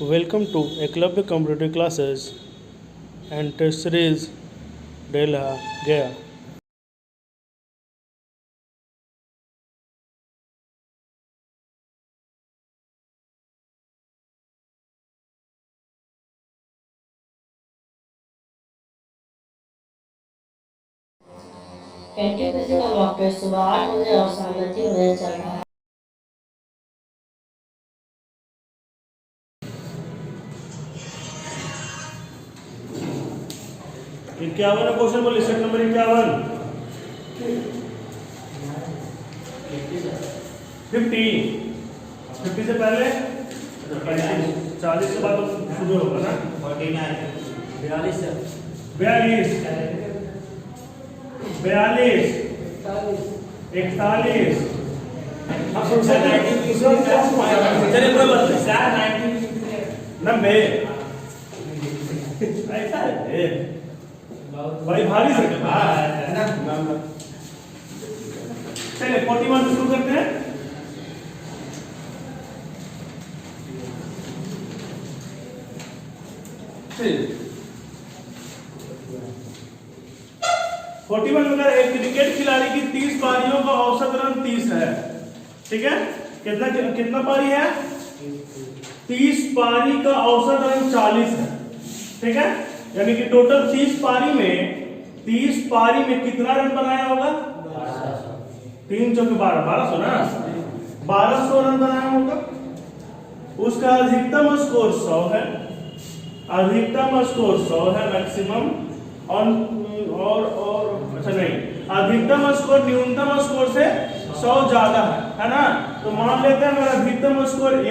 Welcome to Eklavya Computer Classes and Test Series Delha Gaya. NTPC का mock test सुबह 8 बजे और शाम में 3 बजे चल रहा है। इक्यावन क्वेश्चन बोलिए, सेट नंबर 51 50 से पहले 40 के बाद शुरू होगा ना। 42 41 41 90 ऐसा है भाई, भारी से चलिए 41 से शुरू करते हैं। चलिए 41 में एक क्रिकेट खिलाड़ी की 30 पारियों का औसत रन 30 है। ठीक है, कितना कितना पारी है? 30 पारी का औसत रन 40 है। ठीक है, यानी कि टोटल 30 पारी में कितना रन बनाया होगा? 3 चौके 1200 ना, 1200 रन बनाया होगा। उसका अधिकतम स्कोर 100 है, अधिकतम स्कोर 100 है मैक्सिमम, और अच्छा नहीं, अधिकतम स्कोर न्यूनतम स्कोर से 100 ज्यादा है ना। तो मान लेते हैं अगर अधिकतम स्कोर A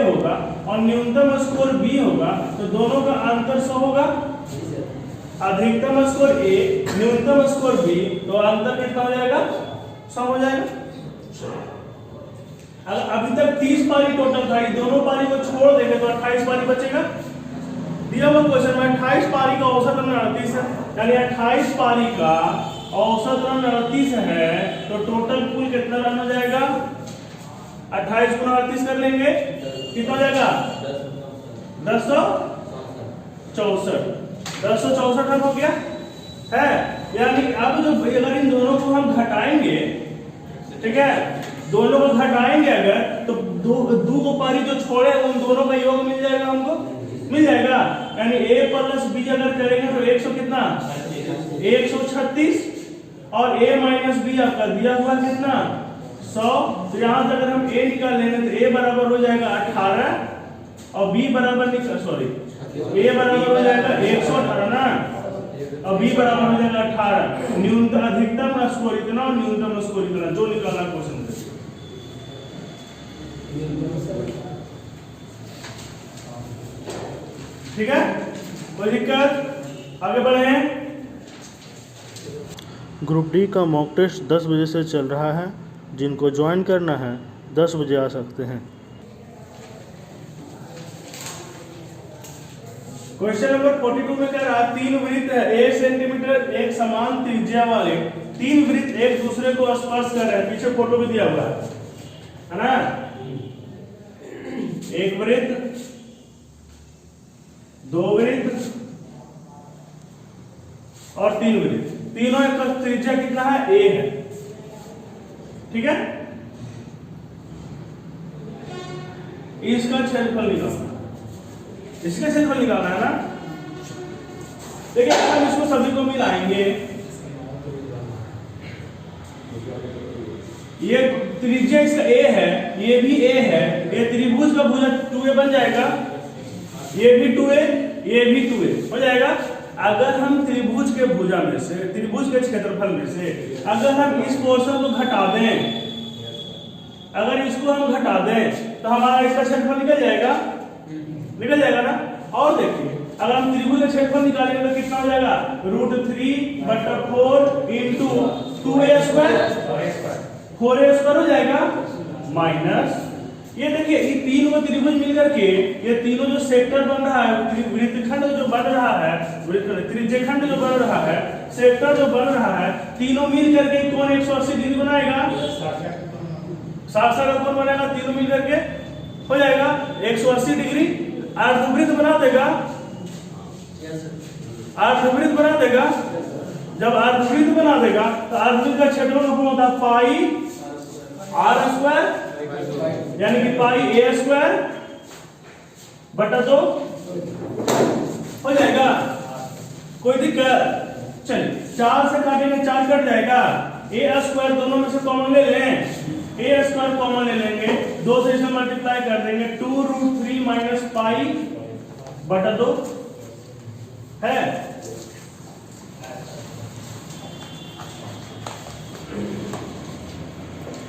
होगा और न्यूनतम स्कोर B होगा तो दोनों का अंतर 100 होगा। अधिकतम स्कोर A न्यूनतम स्कोर B, तो अंतर कितना हो जाएगा? 100 हो जाएगा। अगर अभी तक 30 पारी टोटल था, दोनों पारी को छोड़ देंगे तो 28 पारी बचेगा। दिया हुआ क्वेश्चन में 28 पारी का औसत रन 38 है, यानी 28 पारी का औसत रन 38 है, तो टोटल कुल कितना रन हो जाएगा? 28 गुना 38 कर लेंगे, कितना हो जाएगा? 1064 रन हो गया है। यानी अब जो अगर इन दोनों को हम घटाएंगे, ठीक है, दोनों को घटाएंगे अगर, तो दो को पारी जो छोड़े उन दोनों का योग मिल जाएगा, हमको मिल जाएगा। यानी A प्लस B अगर करेंगे तो 100 कितना? 136, और A माइनस B आपका दिया हुआ कितना? 100। तो यहां से अगर हम A निकाल लेंगे तो A बराबर हो जाएगा 18 और B बराबर A बराबर हो जाएगा 118 ना, और B बराबर हो जाएगा 18। न्यूनतम अधिकतम स्कोर इतना और न्यूनतम स्कोर इतना, जो निकालना क्वेश्चन में। ठीक है, कोई दिक्कत? आगे बढ़े हैं। ग्रुप डी का मॉक टेस्ट 10 बजे से चल रहा है। जिनको ज्वाइन करना है 10 बजे आ सकते हैं। क्वेश्चन नंबर 42 में कह रहा है, 3 वृत्त है 1 सेंटीमीटर एक समान त्रिज्या वाले 3 वृत्त एक दूसरे को स्पर्श कर रहे हैं। पीछे फोटो भी दिया हुआ है ना। एक वृत्त, 2 वृत्त और 3 वृत्त, तीनों का त्रिज्या कितना है? A है। ठीक है, इसका क्षेत्रफल निकालना, इसका क्षेत्रफल निकालना है ना। देखिए हम इसको सभी को मिलाएंगे, ये त्रिज्या इसका A है, ये भी A है, ये त्रिभुज का भुजा 2A बन जाएगा, ये भी 2A, ये भी 2A हो जाएगा। अगर हम त्रिभुज के भुजा में से, त्रिभुज के क्षेत्रफल में से अगर हम इस पोर्शन को घटा दें, अगर इसको हम घटा दें तो हमारा इसका क्षेत्रफल निकल जाएगा ना। और देखिए अगर हम त्रिभुज का क्षेत्रफल निकालेंगे तो कितना हो जाएगा? √3/4 into 2A square 4A square हो जाएगा, माइनस ये देखिए ये तीनों त्रिभुज मिलकर के ये तीनों जो सेक्टर बन रहा है, वृत्तखंड जो बन रहा है, त्रिज्यखंड जो बन रहा है, सेक्टर जो बन रहा है, तीनों मिल करके कोण 180 डिग्री बनाएगा। 60 का कोण बनेगा, तीनों मिल करके हो जाएगा 180 डिग्री। अर्धवृत्त बना देगा, अर्धवृत्त बना देगा। जब अर्धवृत्त बना देगा तो अर्धवृत्त का क्षेत्रफल का होता है पाई आर स्क्वायर, यानी कि पाई ए स्क्वायर बटा 2 हो जाएगा। कोई दिक्कत? चलिए 4 से काटेंगे, 4 कट जाएगा। ए स्क्वायर दोनों में से कॉमन ले लें, ए स्क्वायर कॉमन ले लेंगे, 2 से इसे मल्टीप्लाई कर देंगे, 2√3 माइनस पाई बटा 2 है।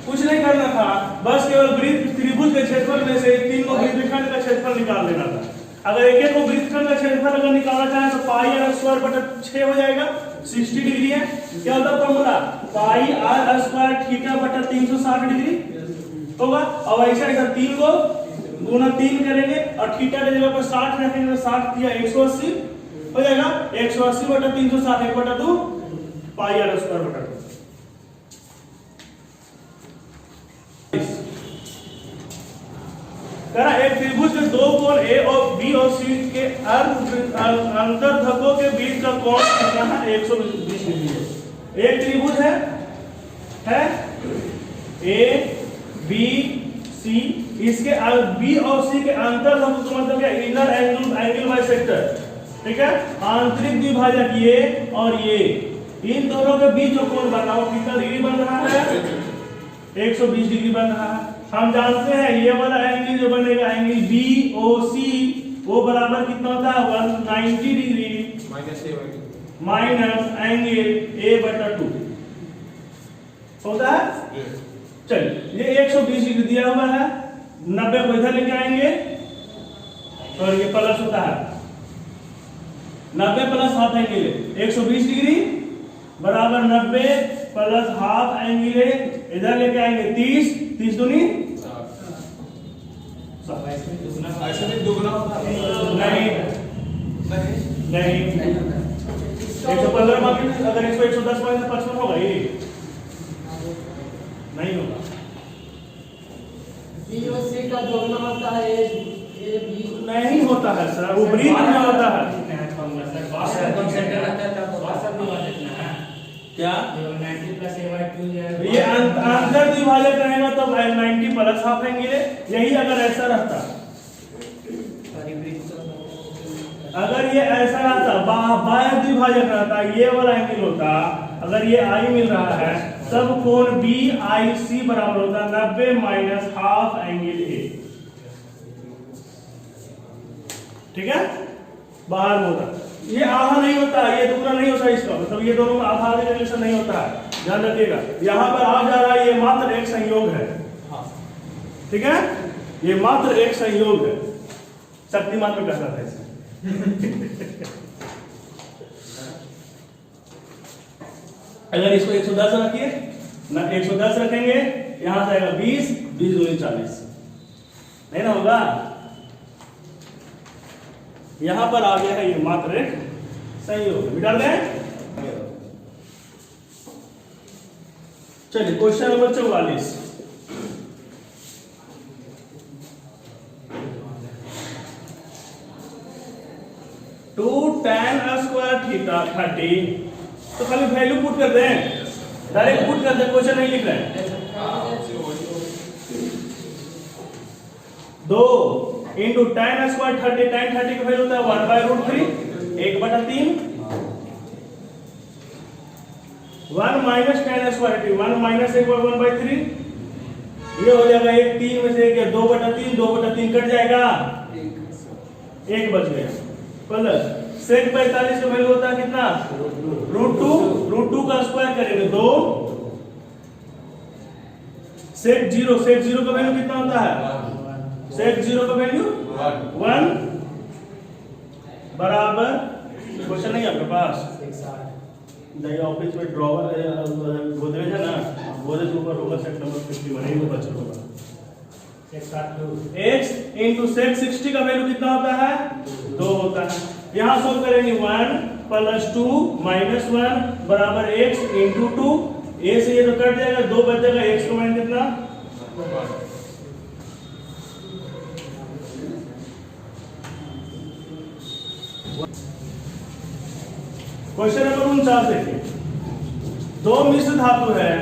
कुछ नहीं करना था, बस केवल वृत्त त्रिभुज के क्षेत्रफल में से 3 को वृत्तखंड का क्षेत्रफल निकाल लेना था। अगर एक को वृत्तखंड का क्षेत्रफल अगर निकालना चाहे तो पाई आर स्क्वायर बटा 6 हो जाएगा, 60 डिग्री है। क्या होता है formula? Pi r square theta बटा 360 डिग्री होगा। और ऐसा ऐसा 3 को गुना 3 करेंगे और थीटा के जगह पर 60 रखेंगे तो 60 दिया 180 हो जाएगा। 180 बटा 360 1 बटा 2 पाई आर स्क्वायर बटा 2। एक त्रिभुज के 2 कोण ए और बी और सी के अंतर्धकों के बीच का कोण कितना है? 120 डिग्री है। एक त्रिभुज है ए बी सी, इसके बी और सी के अंतर्धकों का मतलब क्या? इनर एंगल बाइसेक्टर, ठीक है। आंतरिक द्विभाजक ये और ये, इन दोनों के बीच जो कोण बना वो कितना डिग्री बन रहा है? 120 डिग्री बन रहा है। हम जानते हैं ये वाला एंगल जो बनेगा एंगल बी ओ सी वो बराबर कितना होता है? 190 डिग्री माइनस एंगल ए बटा 2 होता है। चलिए ये 120 डिग्री दिया हुआ है, 90 को इधर लेके आएंगे और ये प्लस होता है 90 प्लस हाफ एंगल 120 डिग्री बराबर 90 प्लस हाफ एंगल इधर लेके आएंगे 30, 30 दूनी ऐसे भी दुगना होता है। नहीं 115 मार्किंग अगर 110 माइनस 55 होगा ये नहीं होगा। बीओसी का दोगुना होता है ए बी नहीं होता है सर, वो वृत्त में होता है। क्या ये अंतर द्विभाजक रहेगा तो 90 प्लस हाफ एंगल, यही अगर ऐसा रहता, अगर ये ऐसा रहता बाह्य द्विभाजक रहता, ये वाला एंगल होता, अगर ये आई मिल रहा है तब कोण बी आई सी बराबर होता 90 माइनस हाफ एंगल ए, ठीक है। बाहर में होता, ये आधा नहीं होता, ये दुगना नहीं होता, इसका मतलब ये दोनों में आधा आधे का रिलेशन नहीं होता है, ध्यान रखिएगा। यहाँ पर आ जा रहा है ये मात्र एक संयोग है, ठीक है, ये मात्र एक संयोग है। शक्तिमान में कहता था इसे। अगर इसको 110 रखिए ना, 110 रखेंगे यहां से आएगा 20, 20 दूनी 40 नहीं ना होगा। यहां पर आ गया है ये मात्र एक संयोग, मिटा दें। चलिए question number 44, two tan square theta 30, तो खाली वैल्यू पुट कर दें, डायरेक्ट पुट कर दें, क्वेश्चन नहीं लिख रहे हैं। 2 इंटू tan स्क्वायर 30, tan 30 का वैल्यू होता है 1/√3 1/3, 1 माइनस tan स्क्वायर 1 माइनस 1/3, ये हो जाएगा 1 3 में से 1 2/3, 2/3 कट जाएगा, 1 बच गया। प्लस sec 45 का वैल्यू होता है कितना? √2 का स्क्वायर करेंगे 2, sec 0 का वैल्यू कितना होता है? sec 0 का वैल्यू 1 बराबर, क्वेश्चन नहीं आपके पास? जाइए ऑफिस में ड्रॉवर गोदरेज है ना, गोदरेज ऊपर होगा सेट नंबर 51, यही वो बचा होगा। x इंटू sec 60 का वैल्यू कितना होता है? 2 होता है। यहां सोल्व करेंगे 1 प्लस 2 माइनस 1 बराबर x इंटू 2, a से ये तो कट जाएगा, 2 बच जाएगा, x का मान कितना? क्वेश्चन नंबर 49 देखिए। दो मिश्र धातु है,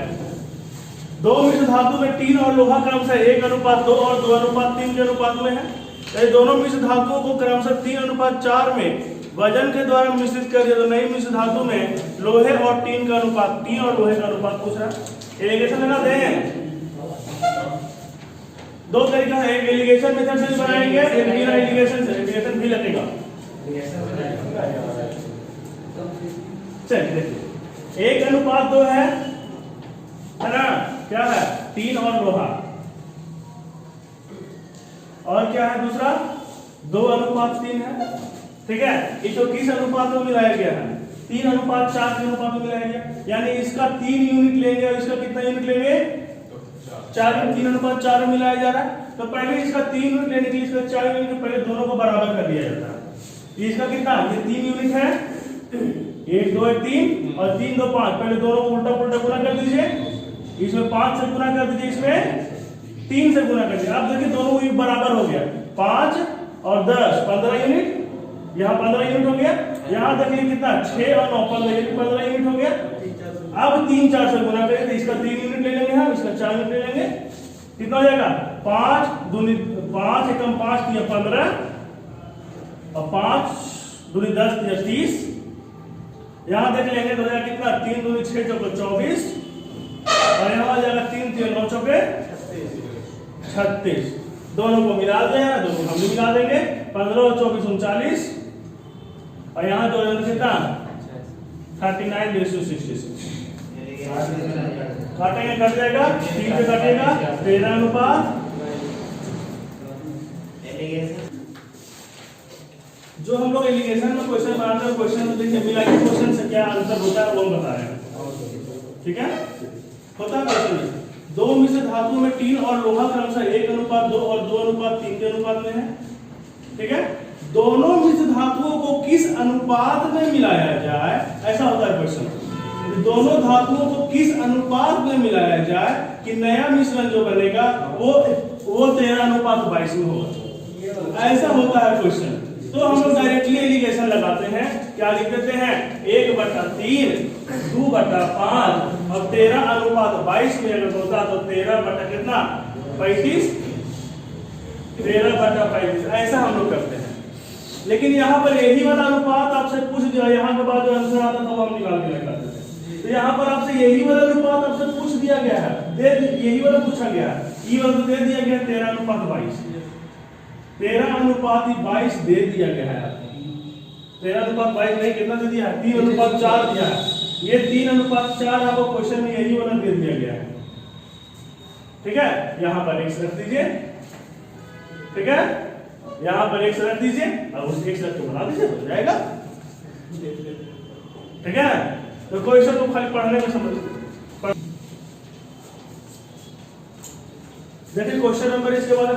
दो मिश्र धातु में टीन और लोहा क्रमशः 1:2 और 2:3 के अनुपात में है। तो दोनों मिश्र धातुओं को क्रमशः 3:4 में वजन के द्वारा मिश्रित कर दिया। तो नई मिश्र धातु में लोहे और टीन का अनुपात, टीन और लोहे का अनुपात पूछ रहा है। एलिगेशन लगा दें। दो तरीका है, एक एलिगेशन मेथड से बनाएंगे, एक बिना एलिगेशन से। एलिगेशन भी लगेगा। चलिए देखिए, 1:2 है ना, क्या है, टीन और लोहा। और क्या है दूसरा, 2:3 है। ठीक है, इसको किस अनुपात में मिलाया गया है, 3:4 के अनुपात में मिलाया गया। यानी इसका 3 यूनिट लेंगे और इसका कितना यूनिट लेंगे, 4 यूनिट। 3:4 में मिलाया जा रहा है। तो पहले इसका 3 यूनिट लेने के लिए इसका 4 यूनिट, पहले दोनों को बराबर कर दिया जाता है। इसका कितना, ये 3 यूनिट है, 1 2 1 3 और 3 2 5। पहले दोनों को उल्टा पुल्टा गुना कर दीजिए, इसमें 5 से गुना कर दीजिए, इसमें 3 से गुना कर दीजिए। अब देखिए दोनों को बराबर हो गया, 5 और 10 15 यूनिट, यहाँ 15 यूनिट हो गया। यहाँ देखिए कितना, 6 और 9 15 यूनिट हो गया। अब 3 4 से गुना करें तो इसका 3 यूनिट ले लेंगे हम, इसका 4 यूनिट ले लेंगे। कितना हो जाएगा, 5 दूनी 5 एकम 5 किया 15 और 5 दूनी 10 किया 30। यहाँ देख लेंगे तो हो जाएगा कितना, 3 दूनी 6 चौके 24 और यहाँ आ जाएगा 3 3 9 चौके 36। दोनों को मिला दें, दोनों हम भी मिला देंगे, 15 और 24 39 और यहाँ दो कितना 39:66। काटेंगे, कट जाएगा, 3 से कटेगा 13:। जो हम लोग एलिगेशन में क्वेश्चन बनाते हैं, क्वेश्चन में देखिए मिला के क्वेश्चन से क्या आंसर होता है वो हम बता रहे हैं। ठीक है, होता है क्वेश्चन में, दो मिश्र धातु में टीन और लोहा क्रमशः 1:2 और 2:3 के अनुपात में है। ठीक है, दोनों मिश्र धातुओं को किस अनुपात में मिलाया जाए, ऐसा होता है क्वेश्चन। दोनों धातुओं को किस अनुपात में मिलाया जाए कि नया मिश्रण जो बनेगा वो 13:22 में होगा, ऐसा होता है क्वेश्चन। तो हम लोग डायरेक्टली एलिगेशन लगाते हैं, क्या लिख देते हैं, 1/3 2/5 और 13:22 में अगर होता तो 13 कितना 35, 13/35 ऐसा हम लोग करते हैं। लेकिन यहाँ पर यही वाला अनुपात आपसे पूछ दिया, यहाँ के बाद जो आंसर आता था वो हम निकाल के लगा देते हैं। तो यहाँ पर आपसे यही वाला अनुपात आपसे पूछ दिया गया है, यही वाला पूछा गया है, ये वाला दे दिया गया 13:22, 13:22 दे दिया गया है। 13:22 नहीं, कितना दे दिया है, 3:4 दिया है। ये 3:4 आपको क्वेश्चन में यही वाला दे दिया गया है। ठीक है, यहाँ पर x रख दीजिए। ठीक है, यहाँ पर x रख दीजिए और उस x रख के बना दीजिए, हो जाएगा। ठीक है, तो क्वेश्चन को खाली पढ़ने में समझ देखिए। क्वेश्चन नंबर इसके बाद है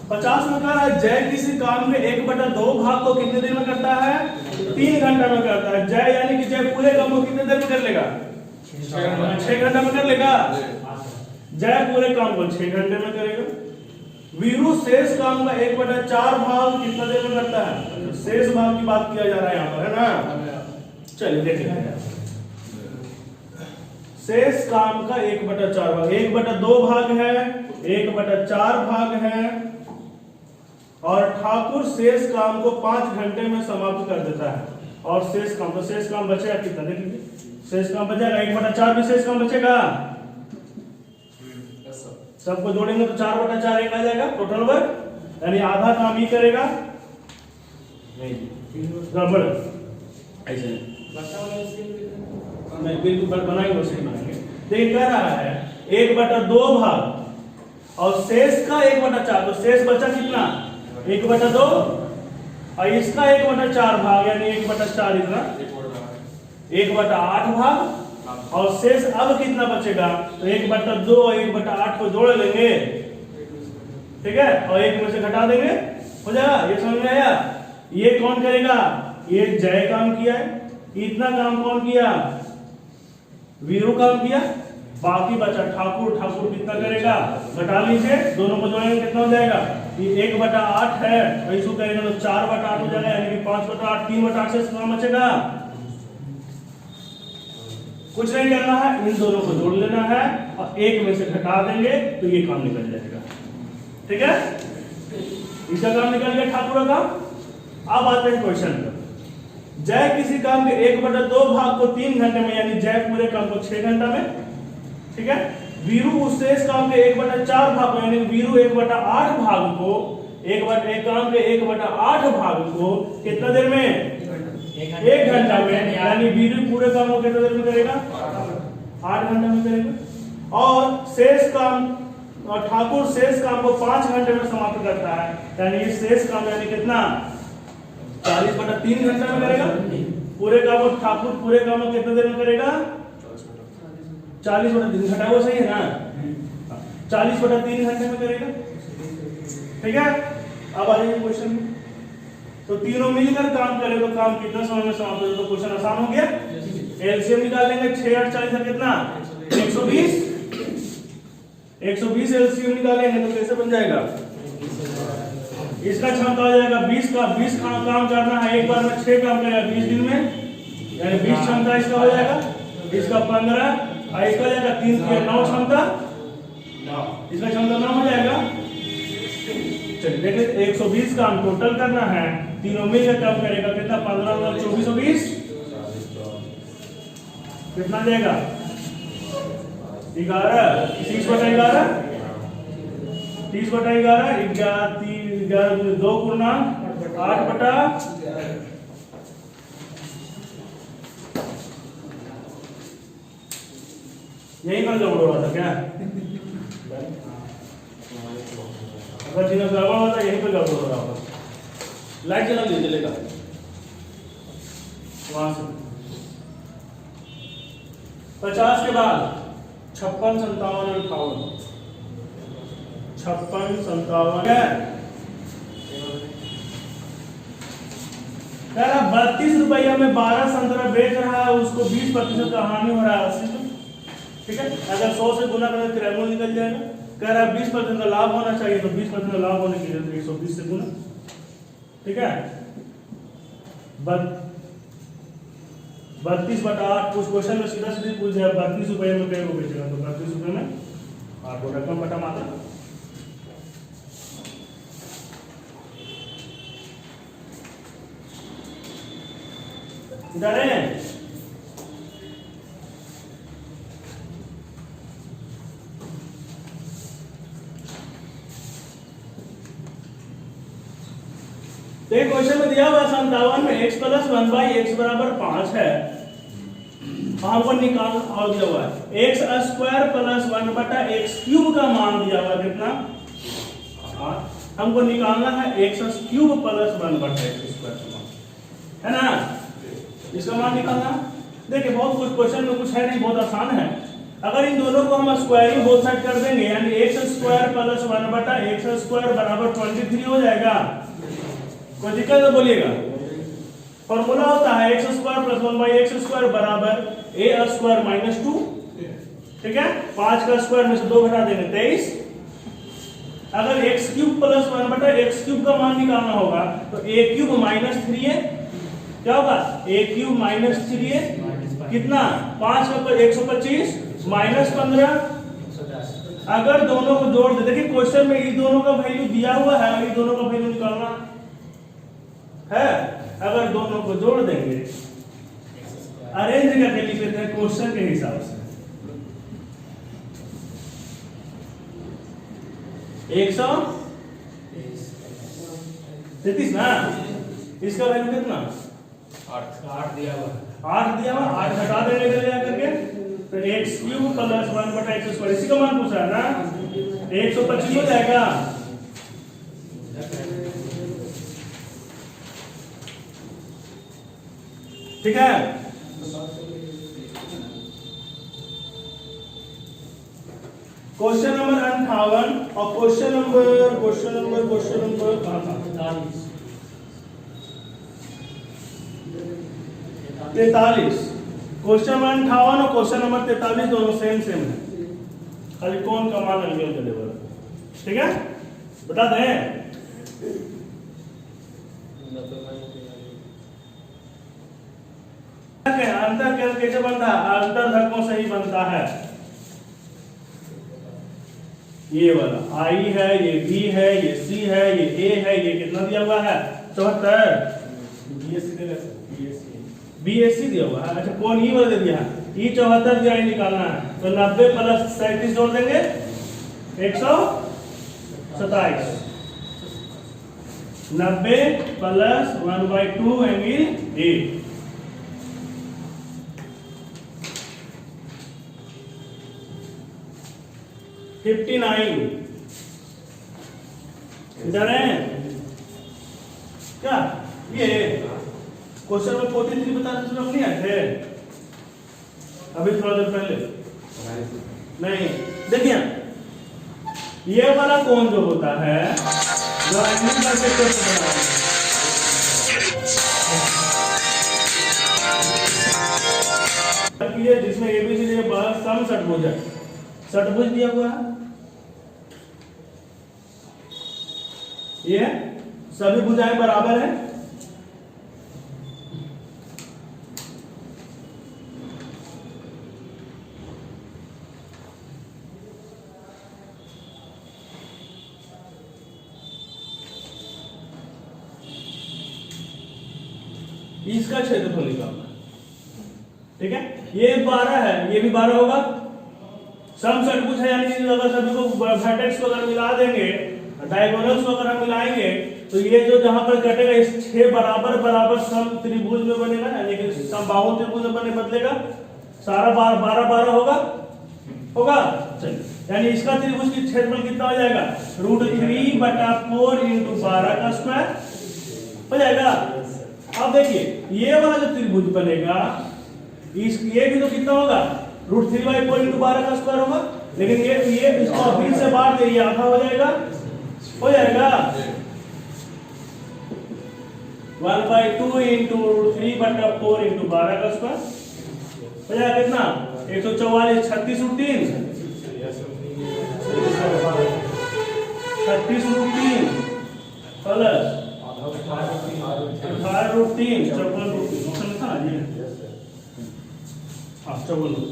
50 में कह रहा है जय किसी काम में 1/2 भाग को कितने देर में करता है, 3 घंटा में करता है। जय यानी कि जय पूरे काम को कितने देर में कर लेगा, 6 घंटा में कर लेगा। जय पूरे काम को 6 घंटे में करेगा। वीरू शेष काम का 1/4 भाग कितना देर में करता है, शेष भाग की बात किया जा रहा है यहाँ पर, है ना। चलिए देखें, शेष काम का 1/4 भाग, 1/2 भाग है, 1/4 भाग है और ठाकुर शेष काम को 5 घंटे में समाप्त कर देता है। और शेष काम, तो शेष काम बचेगा कितना, देखिए शेष काम बचेगा 1/4 में शेष काम बचेगा, सबको जोड़ेंगे तो 4/4 एक आ जाएगा टोटल वर्क, यानी आधा काम ही करेगा। गड़बड़ ऐसे नहीं, बिल्कुल बनाएंगे वैसे ही बनाएंगे। देखिए कह रहा है 1/2 भाग और शेष का 1/4, तो शेष बचा कितना 1/2 और इसका 1/4 भाग यानी 1/4 इतना 1/8 भाग और शेष अब कितना बचेगा, तो 1/2 और 1/8 को जोड़ लेंगे। ठीक है, और एक में से घटा देंगे, हो जाएगा। ये समझ में आया। ये कौन करेगा, ये जय काम किया है, इतना काम कौन किया, वीरू काम किया। बाकी बचा ठाकुर। ठाकुर कितना करेगा, घटा लीजिए, दोनों को जोड़ेंगे कितना हो जाएगा, ये 1/8 है, और इसको करेंगे तो 4/8 हो जाएगा, यानी कि 5/8, 3/8 से कितना बचेगा, कुछ नहीं करना है, इन दोनों को जोड़ लेना है और एक में से घटा देंगे तो ये काम निकल जाएगा। ठीक है, इसका काम निकल गया ठाकुर का। अब आते हैं क्वेश्चन पर। जय किसी काम के 1/2 भाग को 3 घंटे में, यानी जय पूरे काम को 6 घंटा में, ठीक है, वीरू उस शेष काम के 1/4 भाग को, यानी वीरू 1/8 भाग को, एक काम के 1/8 भाग को कितना देर में, 1 घंटा में, यानी वीरू पूरे काम को कितना देर में करेगा, 8 घंटा में करेगा। और शेष काम, और ठाकुर शेष काम को 5 घंटे में समाप्त करता है, यानी ये शेष काम यानी कितना, 40/3 घंटा में करेगा। पूरे काम को ठाकुर पूरे काम को कितने देर में करेगा, 40/3 घंटा, वो सही है ना, 40/3 घंटे में करेगा। ठीक है, अब आ जाइए क्वेश्चन में। तो तीनों मिलकर काम करें तो काम कितना समय में समाप्त हो, तो क्वेश्चन आसान हो गया। एलसीएम निकाल लेंगे, 6 8 40 है कितना, 120 एलसीएम निकालेंगे तो कैसे बन जाएगा, इसका क्षमता हो जाएगा 20 का 20 काम करना है, एक बार में 6 काम करेगा 20 दिन में, यानी 20 क्षमता इसका हो जाएगा, इसका 15 और इसका जाएगा 3 की 9 क्षमता, इसका क्षमता 9 हो जाएगा। चलिए देखिए 120 काम टोटल करना है, तीनों मिलकर काम करेगा कितना, 15 और 24 और 20 कितना जाएगा, 11 30/11 11 2 पूर्णांक 8/, यही पर गड़बड़ हुआ था क्या, अगर चीज़ गड़बड़ होता यहीं पर गड़बड़ हो रहा होगा। लाइट जला लीजिए, चलेगा वहां से 50 के बाद 56 57 58 56 57 है, कह रहा 32 रुपया में 12 संतरा बेच रहा है, उसको 20% का हानि हो रहा है। ठीक है, अगर 100 से गुना करें तो रेमो निकल जाएगा। कह रहा है 20% का लाभ होना चाहिए, तो 20% का लाभ होने के लिए 120 से गुना। ठीक है, 32/8 कुछ क्वेश्चन में सीधा सीधी पूछ जाए 32 रुपये में कई को बेचेगा, तो 32 रुपये में 8 को रकम बटा मात्रा। डरे तो क्वेश्चन में दिया हुआ 57 में x + 1/x = 5 है, हमको निकाल, और दिया हुआ है x² + 1/x³ का मान दिया हुआ कितना, हमको निकालना है x³ + 1/x², है ना, इसका मान निकालना। देखिए बहुत कुछ क्वेश्चन में कुछ है नहीं, बहुत आसान है। अगर इन दोनों को हम स्क्वायरिंग बोथ साइड कर देंगे, यानी x² + 1/x² = 23 हो जाएगा। कोई दिक्कत तो बोलिएगा। फॉर्मूला होता है x² + 1/x² = a² - 2। ठीक है, 5 का स्क्वायर में से 2 घटा देंगे 23। अगर x³ + 1/x³ का मान निकालना होगा तो a³ - 3a क्या होगा, a³ - 3a कितना, 5 का 125 - 15। अगर दोनों को जोड़ दे, देखिए क्वेश्चन में इन दोनों का वैल्यू दिया हुआ है, इन दोनों का वैल्यू निकालना है। अगर दोनों को जोड़ देंगे, अरेंज करके लिख लेते हैं क्वेश्चन के हिसाब से, 133 ना, इसका वैल्यू कितना, 8 दिया हुआ, 8 घटा देंगे इधर जा करके, तो x³ + 1/x², इसी का मान पूछा है ना, 125 हो जाएगा। ठीक है, क्वेश्चन नंबर 58 और क्वेश्चन नंबर 43। क्वेश्चन नंबर 58 और क्वेश्चन नंबर 43 दोनों सेम है। खाली कौन का मान एंगल का लेवल, ठीक है, बता दें। अंतर कैसे बनता है? अंतर धक्कों से ही बनता है। ये वाला आई है, ये बी है, ये सी है, ये ए है, ये कितना दिया हुआ है? 74। बीएससी दिया हुआ है। अच्छा कौन ई वाला दे दिया है? ई 74 दिया, ही निकालना है। तो 90 प्लस 37 जोड़ देंगे 127। 90 प्लस 1/2 एंगल ए। इधर है क्या? ये क्वेश्चन में 43 बता रहे थे, नहीं आए थे अभी थोड़ा देर पहले? नहीं, देखिए ये वाला कोण जो होता है जो एंगल का सेक्टर से बना है, ये जिसमें एबीसी के बाद सम षटभुज है, षटभुज दिया हुआ है। ये सभी भुजाएं बराबर है। इसका क्षेत्रफल निकालना, ठीक है। ये 12 है, ये भी 12 होगा। सम षटभुज है, यानी कि अगर सभी को वर्टेक्स को अगर मिला देंगे, डायगोनल्स को अगर हम मिलाएंगे तो ये जो जहां पर कटेगा इस 6 बराबर बराबर सम त्रिभुज में बनेगा, यानी कि समबाहु त्रिभुज में बदलेगा। सारा 12 होगा, होगा। चलिए, यानी इसका त्रिभुज की क्षेत्रफल कितना हो जाएगा? √3/4 × 12 का स्क्वायर हो जाएगा। अब देखिए ये वाला जो त्रिभुज बनेगा, ये भी तो कितना होगा? √3/4 × 12 का स्क्वायर होगा। लेकिन ये इसको अभी से बांट दे, ये आधा हो जाएगा, हो जाएगा 1/2 × √3/4 × 12 का स्क्वायर हो जाएगा कितना? 144। 36 √3 प्लस 18 √3 54 था ये। हाँ 54।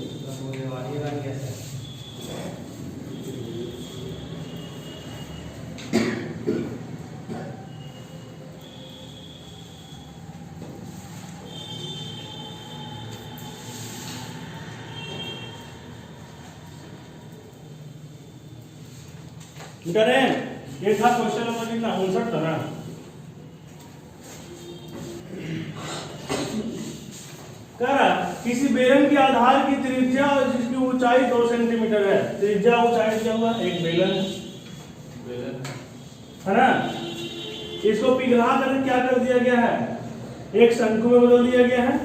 ये था क्वेश्चन नंबर कितना? 59 था ना। कह रहा किसी बेलन के आधार की त्रिज्या और जिसकी ऊंचाई 2 सेंटीमीटर है। त्रिज्या ऊंचाई क्या हुआ? एक बेलन है ना। इसको पिघला कर क्या कर दिया गया है? एक शंकु में बदल दिया गया है,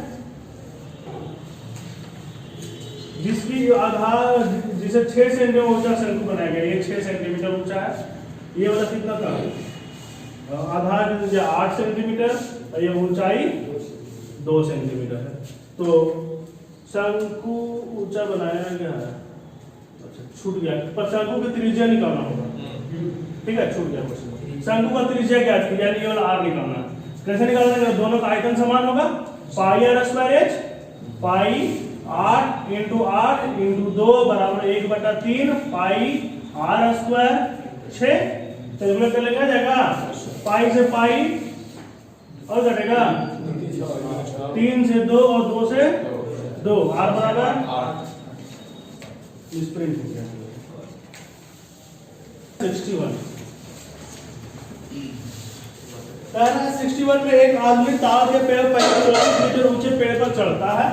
जिसकी आधार जिसे 6 सेंटीमीटर ऊंचा शंकु बनाया गया। ये 6 सेंटीमीटर ऊंचा है। ये वाला कितना था? आधार 8 सेंटीमीटर और ये ऊंचाई 2 सेंटीमीटर है। तो शंकु ऊंचा बनाया गया है। अच्छा छूट गया, पर शंकु की त्रिज्या निकालना होगा, ठीक है, छूट गया क्वेश्चन। शंकु का त्रिज्या क्या थी? यानी केवल r निकालना। कैसे निकालना? दोनों का आयतन समान होगा, πr²h पाई 8 × 8 × 2 बराबर 1/3 पाई r²। 6 कैलकुलेट कर लेंगे, जाएगा पाई से पाई और घटेगा 3 से 2 और 2 से 2, r बराबर 61। 61 में एक आदमी तार के पेड़ पर 24 मीटर ऊंचे पेड़ पर चढ़ता है,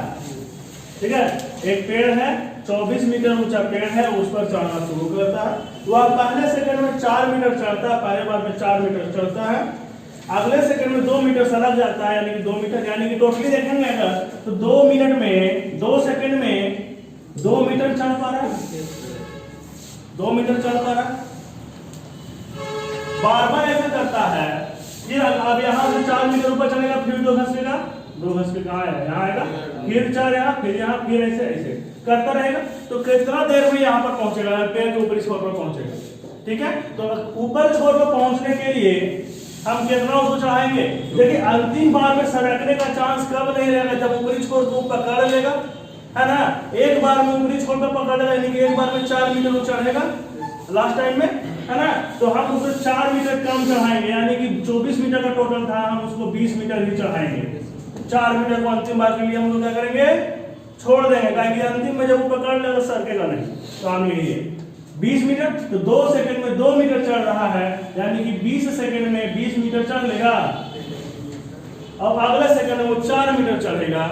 ठीक है। एक पेड़ है, 24 मीटर ऊंचा पेड़ है, उस पर चढ़ना शुरू करता है। वह पहले सेकंड में 4 मीटर चढ़ता है, पहले बार में 4 मीटर चढ़ता है। अगले सेकंड में 2 मीटर सरक जाता है, यानी कि 2 मीटर, यानी कि टोटली देखेंगे अगर तो 2 मिनट में 2 सेकंड में 2 मीटर चढ़ पा रहा है, 2 मीटर चढ़ पा रहा है। बार बार ऐसा करता है। ये अब यहाँ से 4 मीटर ऊपर चलेगा, फिर 2 घसकेगा, 2 घस के कहाँ है? यहाँ आएगा, फिर 4 यहाँ, फिर यहाँ, फिर ऐसे ऐसे करता रहेगा तो कितना देर में यहाँ पर पहुंचेगा, पेड़ के ऊपरी छोर पर पहुंचेगा। ठीक है, तो ऊपर छोर पर पहुंचने के लिए हम कितना उसको चढ़ाएंगे। देखिए अंतिम बार में सरकने का चांस कब नहीं रहेगा, जब ऊपरी छोर को पकड़ लेगा, है ना। एक बार में ऊपरी छोर पर पकड़ लेगा, यानी कि एक बार में 4 मीटर वो चढ़ेगा लास्ट टाइम में, है ना। तो हम उसको 4 मीटर कम चढ़ाएंगे, यानी कि 24 मीटर का टोटल था, हम उसको 20 मीटर ही चढ़ाएंगे। 4 मीटर को अंतिम बार के लिए हम लोग क्या करेंगे, छोड़ देंगे, ताकि अंतिम में जब वो पकड़ लेगा सरकेगा नहीं। तो हम ये 20 मीटर, तो 2 सेकंड में 2 मीटर चढ़ रहा है, यानी कि 20 सेकंड में 20 मीटर चढ़ लेगा। अब अगले सेकंड में वो 4 मीटर चढ़ेगा,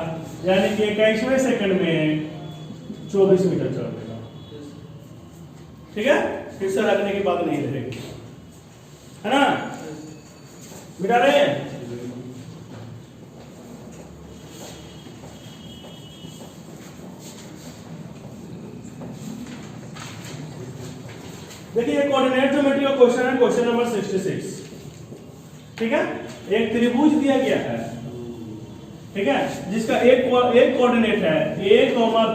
यानी कि 21वें सेकंड में 24 मीटर चढ़ लेगा। ठीक है, फिर से रखने की बात नहीं रहेगी, है ना। मिटा रहे हैं। देखिए कोऑर्डिनेट ज्योमेट्री का क्वेश्चन है, क्वेश्चन नंबर 66। ठीक है, एक त्रिभुज दिया गया है, ठीक है, जिसका एक कोऑर्डिनेट है a,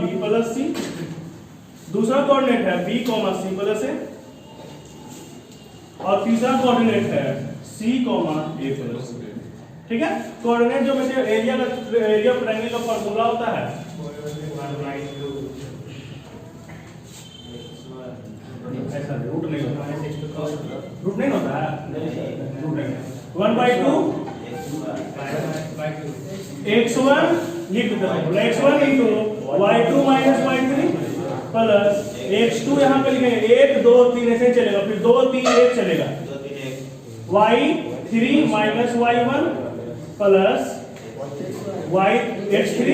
b प्लस c, दूसरा कोऑर्डिनेट है b, c प्लस a, और तीसरा कोऑर्डिनेट है c, a प्लस b। ठीक है, coordinate geometry area of triangle का फार्मूला होता है ऐसा रूट नहीं होता है, रूट नहीं होता है, रूट नहीं, 1/2 x1 लिख देता हूँ, x1 into y2 minus y3 plus x2 यहाँ पे लिखेंगे 1 2 3 ऐसे चलेगा, फिर 2 3 1 चलेगा, y3 minus y1 plus x3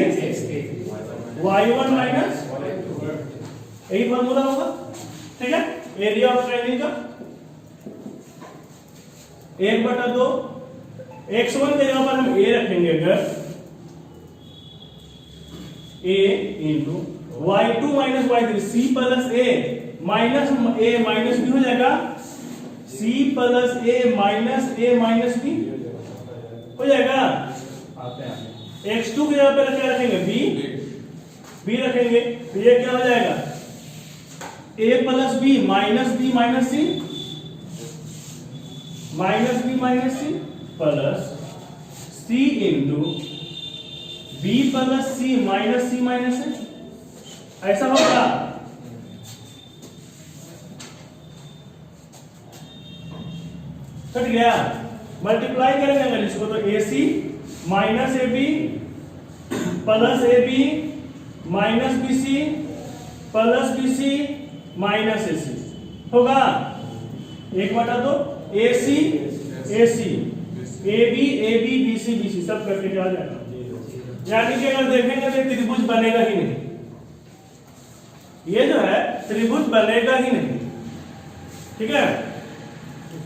y1 minus, यही फॉर्मूला होगा। ठीक है, एरिया ऑफ ट्रायंगल का 1/2, x1 के जगह पर हम a रखेंगे, अगर a into y2 minus y3, c plus a minus b हो जाएगा, c plus a minus b हो जाएगा। x2 की जगह पर क्या रखेंगे, b रखेंगे, तो ये क्या हो जाएगा, a plus b minus c minus c plus c into b plus c minus c, ऐसा होगा। कट गया, मल्टीप्लाई करेंगे अगर इसको, तो ac minus ab plus ab minus bc plus bc minus ac होगा। 1/2 ac ab bc सब करके क्या आ जाएगा, यानी कि अगर देखेंगे तो त्रिभुज बनेगा ही नहीं, ये जो है त्रिभुज बनेगा ही नहीं। ठीक है,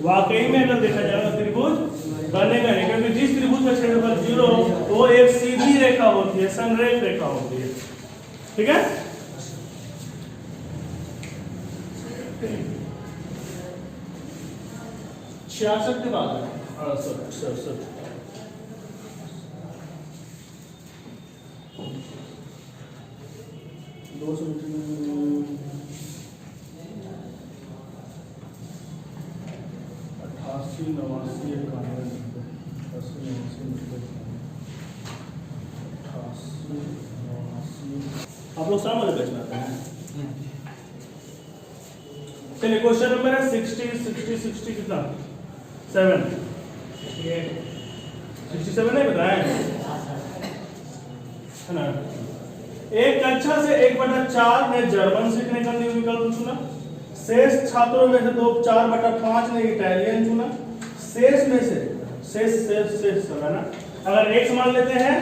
वाकई में अगर देखा जाए तो त्रिभुज बनेगा नहीं, क्योंकि जिस त्रिभुज का क्षेत्रफल 0 वो एक सीधी रेखा होती है, संरेख रेखा होती है। ठीक है, छियासठ के बाद 68 89 आप लोग समझ बचना है। चलिए क्वेश्चन नंबर है 60 कितना 7 67 नहीं बताया है ना। एक कक्षा से 1/4 ने जर्मन सीखने का विकल्प चुना, शेष छात्रों में से 4/5 ने इटालियन चुना। शेष में से शेष ना, अगर x मान लेते हैं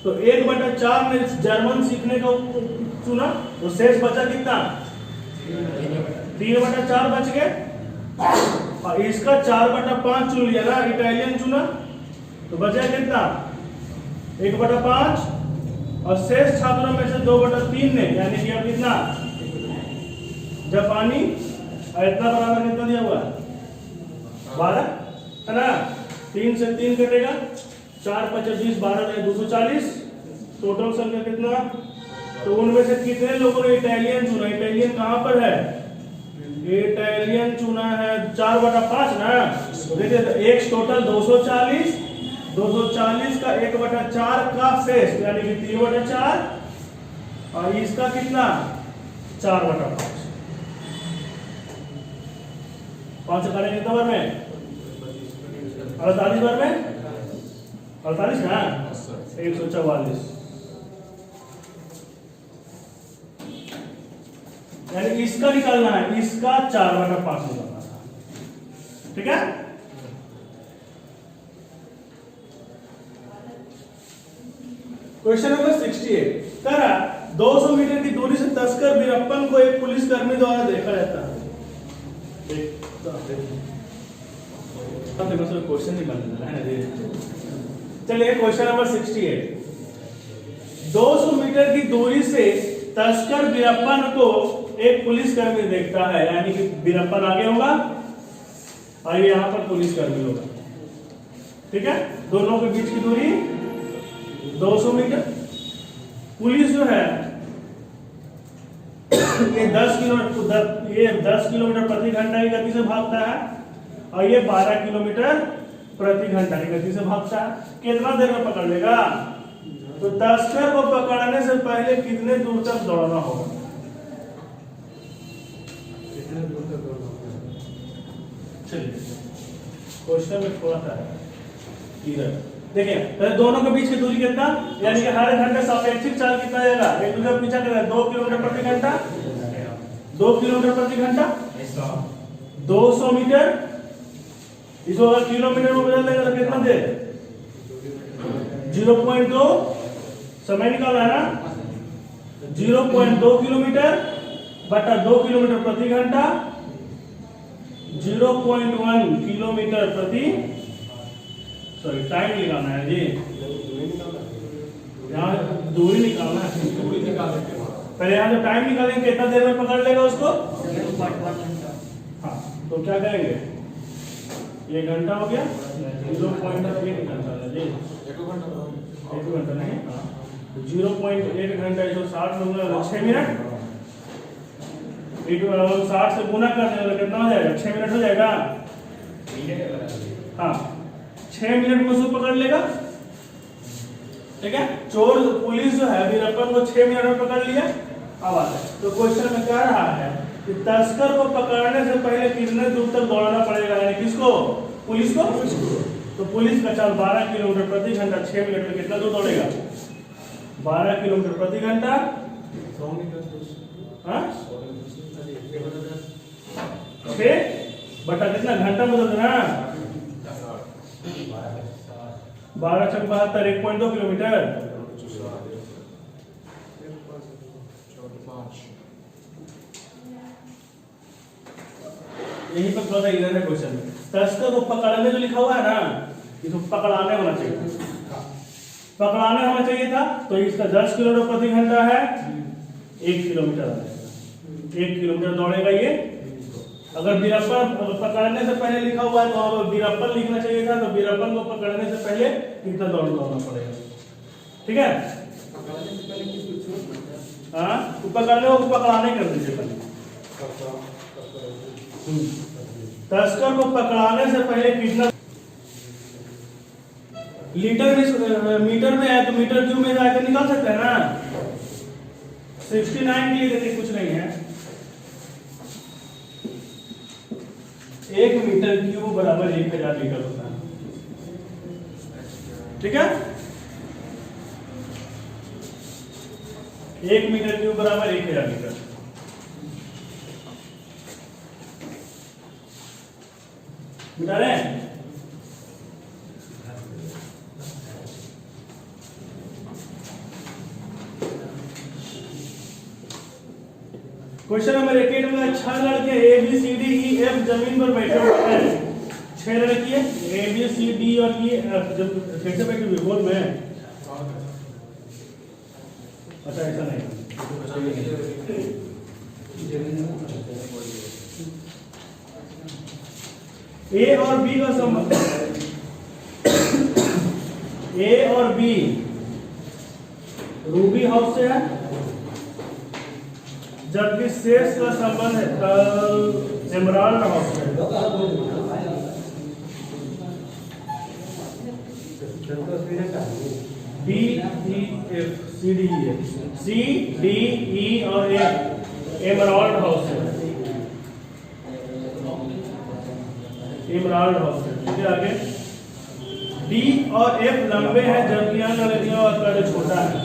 तो 1/4 ने जर्मन सीखने का चुना, तो शेष बचा कितना, 3/4 बच गए, और इसका 4/5 चुन लिया ना, इटालियन चुना, तो बचा कितना 1/5, और शेष छात्रों में से 2/3 ने, यानी कि अब कितना जापानी, और इतना बराबर कितना दिया हुआ 12 है ना। 3 से 3 कटेगा, 4 × 5 = 20, 12 × 240, टोटल संख्या कितना तो उनमें से कितने लोगों ने इटालियन चुना? इटालियन कहां पर है? इटालियन चुना है 4/5 ना। देखिए एक टोटल 240, 240 का 1/4 का फेस यानी कि 3/4 और इसका कितना 4/5। 5 से काटेंगे कितना बार में? 48 बार में 48 ना 144 यानी इसका निकालना है, इसका 4/5 निकालना था। ठीक है। क्वेश्चन नंबर 68 कह रहा 200 मीटर की दूरी से तस्कर वीरप्पन को एक पुलिसकर्मी द्वारा देखा जाता है। क्वेश्चन निकाल चलिए क्वेश्चन नंबर 68 200 मीटर की दूरी से तस्कर वीरप्पन को एक पुलिसकर्मी देखता है, यानी कि वीरप्पन आगे होगा और यहां पर पुलिसकर्मी होगा। ठीक है। दोनों के बीच की दूरी 200 मीटर। पुलिस जो है ये 10 किलोमीटर प्रति घंटा की गति से भागता है और ये 12 किलोमीटर प्रति घंटा की गति से भागता है। कितना देर में पकड़ लेगा? तो तस्कर को पकड़ने से पहले कितने दूर तक दौड़ना होगा? चलिए क्वेश्चन में थोड़ा सा क्लियर देखिए। दोनों के बीच की दूरी कितना, यानी कि हर घंटे सापेक्षिक चाल कितना जाएगा? एक दूसरे के पीछे कितना? 2 किलोमीटर प्रति घंटा। 2 किलोमीटर प्रति घंटा 200 मीटर। इसको अगर किलोमीटर में बदल देगा तो कितना देर? 0.2 समय निकाला है ना। 0.2 किलोमीटर बटा 2 किलोमीटर प्रति घंटा 0.1 किलोमीटर प्रति टाइम निकालना है जी। यहाँ दूरी निकालना है। पहले यहाँ जो टाइम निकालेंगे कितना देर में पकड़ लेगा उसको? हाँ तो क्या करेंगे? ये घंटा हो गया 0.1 घंटा जी। 1 घंटा नहीं 0.1 घंटा 60 में 6 मिनट 60 से गुना कर देगा कितना हो जाएगा? 6 मिनट हो जाएगा। हाँ 6 मिनट में उसको पकड़ लेगा। ठीक है। चोर पुलिस जो है वीरप्पन को 6 मिनट में पकड़ लिया। अब आता है तो क्वेश्चन में क्या रहा है कि तस्कर को पकड़ने से पहले कितने दूर तक दौड़ना पड़ेगा, यानी किसको? पुलिस को। तो पुलिस का चाल 12 किलोमीटर प्रति घंटा 6 मिनट में कितना दूर दौड़ेगा? 12 किलोमीटर प्रति घंटा। हाँ 6 बटा कितना घंटा बदल देना 12 × 72 1.2 किलोमीटर। यही पर थोड़ा सा इधर है क्वेश्चन में। तस्कर को पकड़ने जो लिखा हुआ है ना, इसको पकड़ाने होना चाहिए। पकड़ाने होना चाहिए था तो इसका 10 किलोमीटर प्रति घंटा है 1 किलोमीटर 1 किलोमीटर दौड़ेगा ये। अगर वीरप्पन पकड़ने से पहले लिखा हुआ है तो वीरप्पन लिखना चाहिए था, तो वीरप्पन को पकड़ने से पहले कितना दौड़ना पड़ेगा? ठीक है। हाँ पकड़ने को पकड़ाने कर दीजिए पहले। तस्कर को पकड़ाने से पहले कितना लीटर में मीटर में है तो मीटर क्यूब में जाकर निकाल सकते हैं ना। 69 के लिए देखिए कुछ नहीं है। 1 मीटर क्यूब बराबर 1000 लीटर होता है। ठीक है। 1 मीटर क्यूब बराबर 1000 लीटर। मिटा रहे हैं। क्वेश्चन नंबर 81 में 6 लड़के ABCDEF जमीन पर बैठे हुए हैं। 6 लड़की ABCD और EF जब कैसे बैठे हुए बोल में? अच्छा ऐसा नहीं A और B का संबंध A और B रूबी हाउस से है जबकि शेष का संबंध एमराल्ड हाउस से D E F C D E F C D E और एफ एमराल्ड हाउस है, एमराल्ड हाउस है। ठीक है, आगे डी और एफ लंबे हैं जबकि अन्य लड़कियों का कद छोटा है।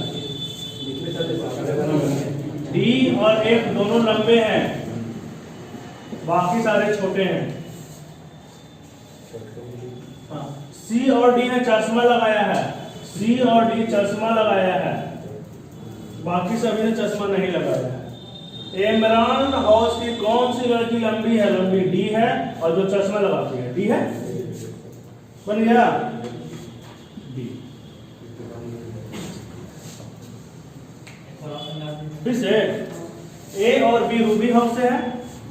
डी और एफ दोनों लंबे हैं, बाकी सारे छोटे हैं। सी और डी ने चश्मा लगाया है, सी और डी चश्मा लगाया है, बाकी सभी ने चश्मा नहीं लगाया है। एमराल्ड हाउस की कौन सी लड़की लंबी है? लंबी डी है, और जो चश्मा लगाती है डी है। बन गया डी। फिर से ए और बी रूबी हाउस से है,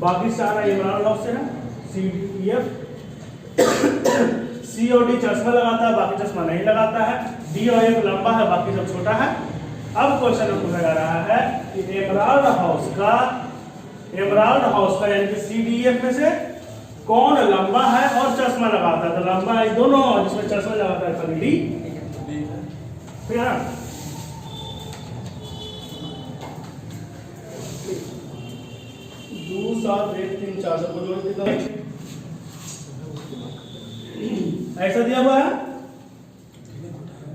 बाकी सारा एमराल्ड हाउस से है। सी डी एफ सी और डी चश्मा लगाता है, बाकी चश्मा नहीं लगाता है। डी और एफ लंबा है, बाकी सब छोटा है। अब क्वेश्चन में पूछा जा रहा है कि एमराल्ड हाउस का यानी कि सी डी एफ में से कौन लंबा है और चश्मा लगाता है? तो लंबा है दोनों, जिसमें चश्मा लगाता है खाली डी। ठीक है ना? 2 7 1 3 4 सबको जोड़ कितना ऐसा दिया हुआ है?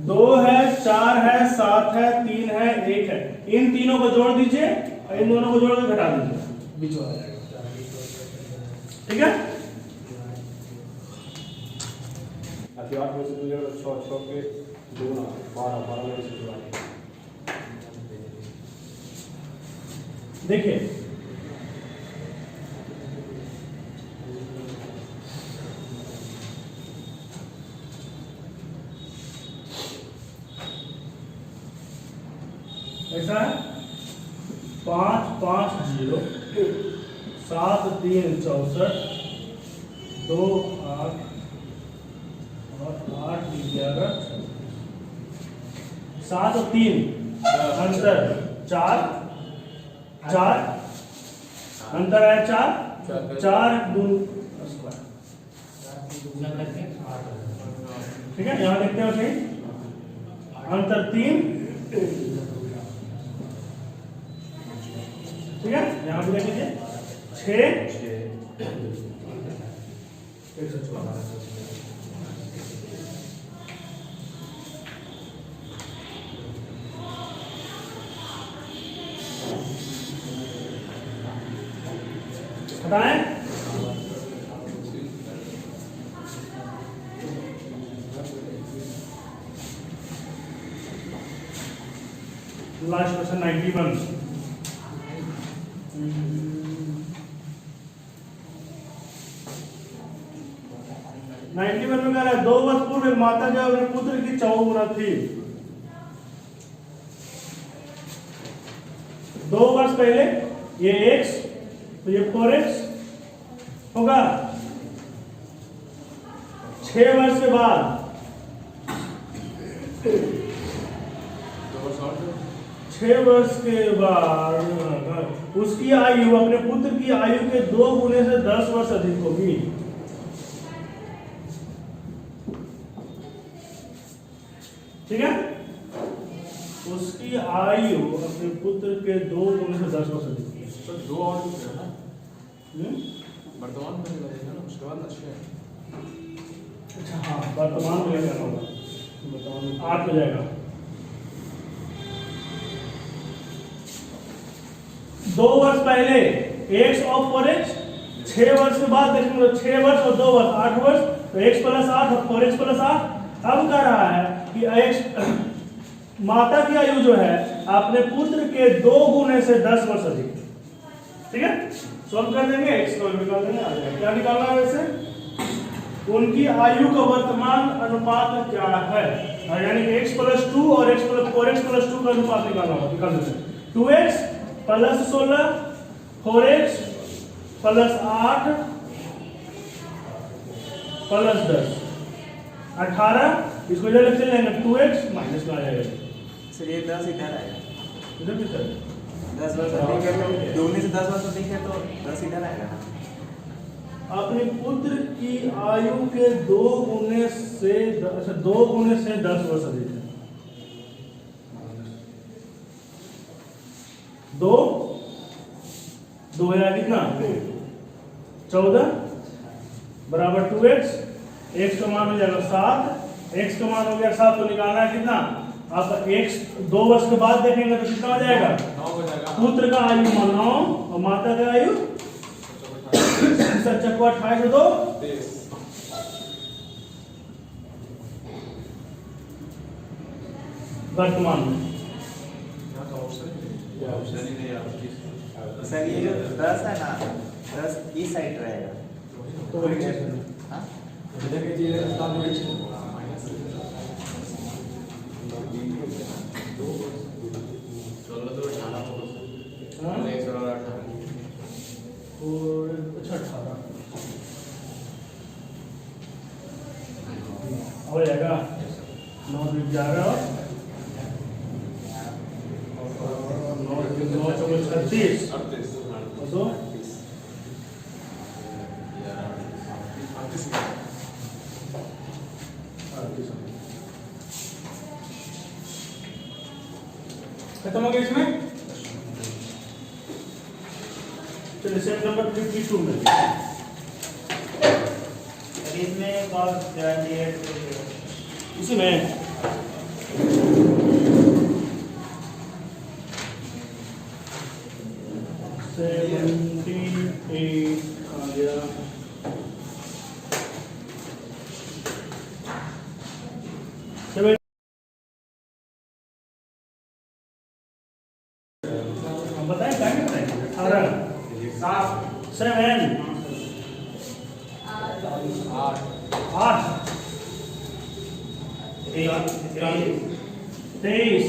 2 है, 4 है, 7 है, 3 है, 1 है। इन तीनों को जोड़ दीजिए और इन दोनों को जोड़ के घटा दीजिए, बीच वाला। ठीक है? 8 में से तुझे 6 के 2 ना 12 में से जुड़ा। देखिए ऐसा है 5 5 0 7 3 64 2 8 और 8 11 7 और 3 अंतर 4 4 अंतर है 4 4 2 ठीक है। यहाँ देखते हो सही, अंतर 3 ठीक है। यहाँ भी देख लीजिए 6 बताएं। लास्ट क्वेश्चन 91 में कह रहा है 2 वर्ष पूर्व एक माता जो अपने पुत्र की चौगुना थी। 2 वर्ष पहले ये x तो ये 4x होगा। 6 वर्ष के बाद 6 वर्ष के बाद उसकी आयु अपने पुत्र की आयु के 2 गुने से 10 वर्ष अधिक होगी। ठीक है, उसकी आयु अपने पुत्र के 2 गुने से 10 वर्ष अधिक होगी। तो 2 और कुछ है ना वर्तमान में लगेगा ना, उसके बाद अच्छा। अच्छा हाँ, वर्तमान में लेकर होगा, वर्तमान 8 हो जाएगा। 2 वर्ष पहले x और 4x, 6 वर्ष के बाद देखेंगे 6 वर्ष और 2 वर्ष 8 वर्ष, तो x + 8 और 4x + 8। अब कह रहा है कि x माता की आयु जो है अपने पुत्र के 2 गुने से 10 वर्ष अधिक। ठीक है, सॉल्व कर देंगे, x को निकाल देंगे, आ जाएगा। क्या निकालना है वैसे? उनकी आयु का वर्तमान अनुपात क्या है, यानी कि x + 2 और 4x + 2 का अनुपात निकालना होगा। निकाल देते हैं 2x + 16 4x + 8 + 10 18। इसको इधर चले जाएंगे 2x माइनस में आ जाएगा। सर ये 10 इधर आएगा, इधर भी चल 10 वर्ष अधिक है तो 2 में से 10 वर्ष अधिक है तो 10 इधर आएगा ना। अपने पुत्र की आयु के 2 गुने से 10 वर्ष अधिक है। 2 है कितना 14 बराबर 2x, x का मान हो जाएगा 7, x का मान हो गया 7 तो निकालना है कितना। अब x 2 वर्ष के बाद देखेंगे तो कितना हो जाएगा 9 हो जाएगा। पुत्र का आयु 9 और माता का आयु चक्वा 28 है तो 23। वर्तमान में यहाँ का ऑप्शन ही नहीं आ रहा। सर ये जो 10 है ना 10 इस साइड रहेगा। तो वही है। हाँ इधर के चीज़ रास्ता में हाँ? और अच्छा 18 हो जाएगा 9 11 9 36 और 2 खत्म हो गया इसमें। चलिए सेट नंबर 52 में इसमें कॉल 78 इसी में 78 आ गया। हम बताएं क्या क्या बताएंगे 18 7 8 23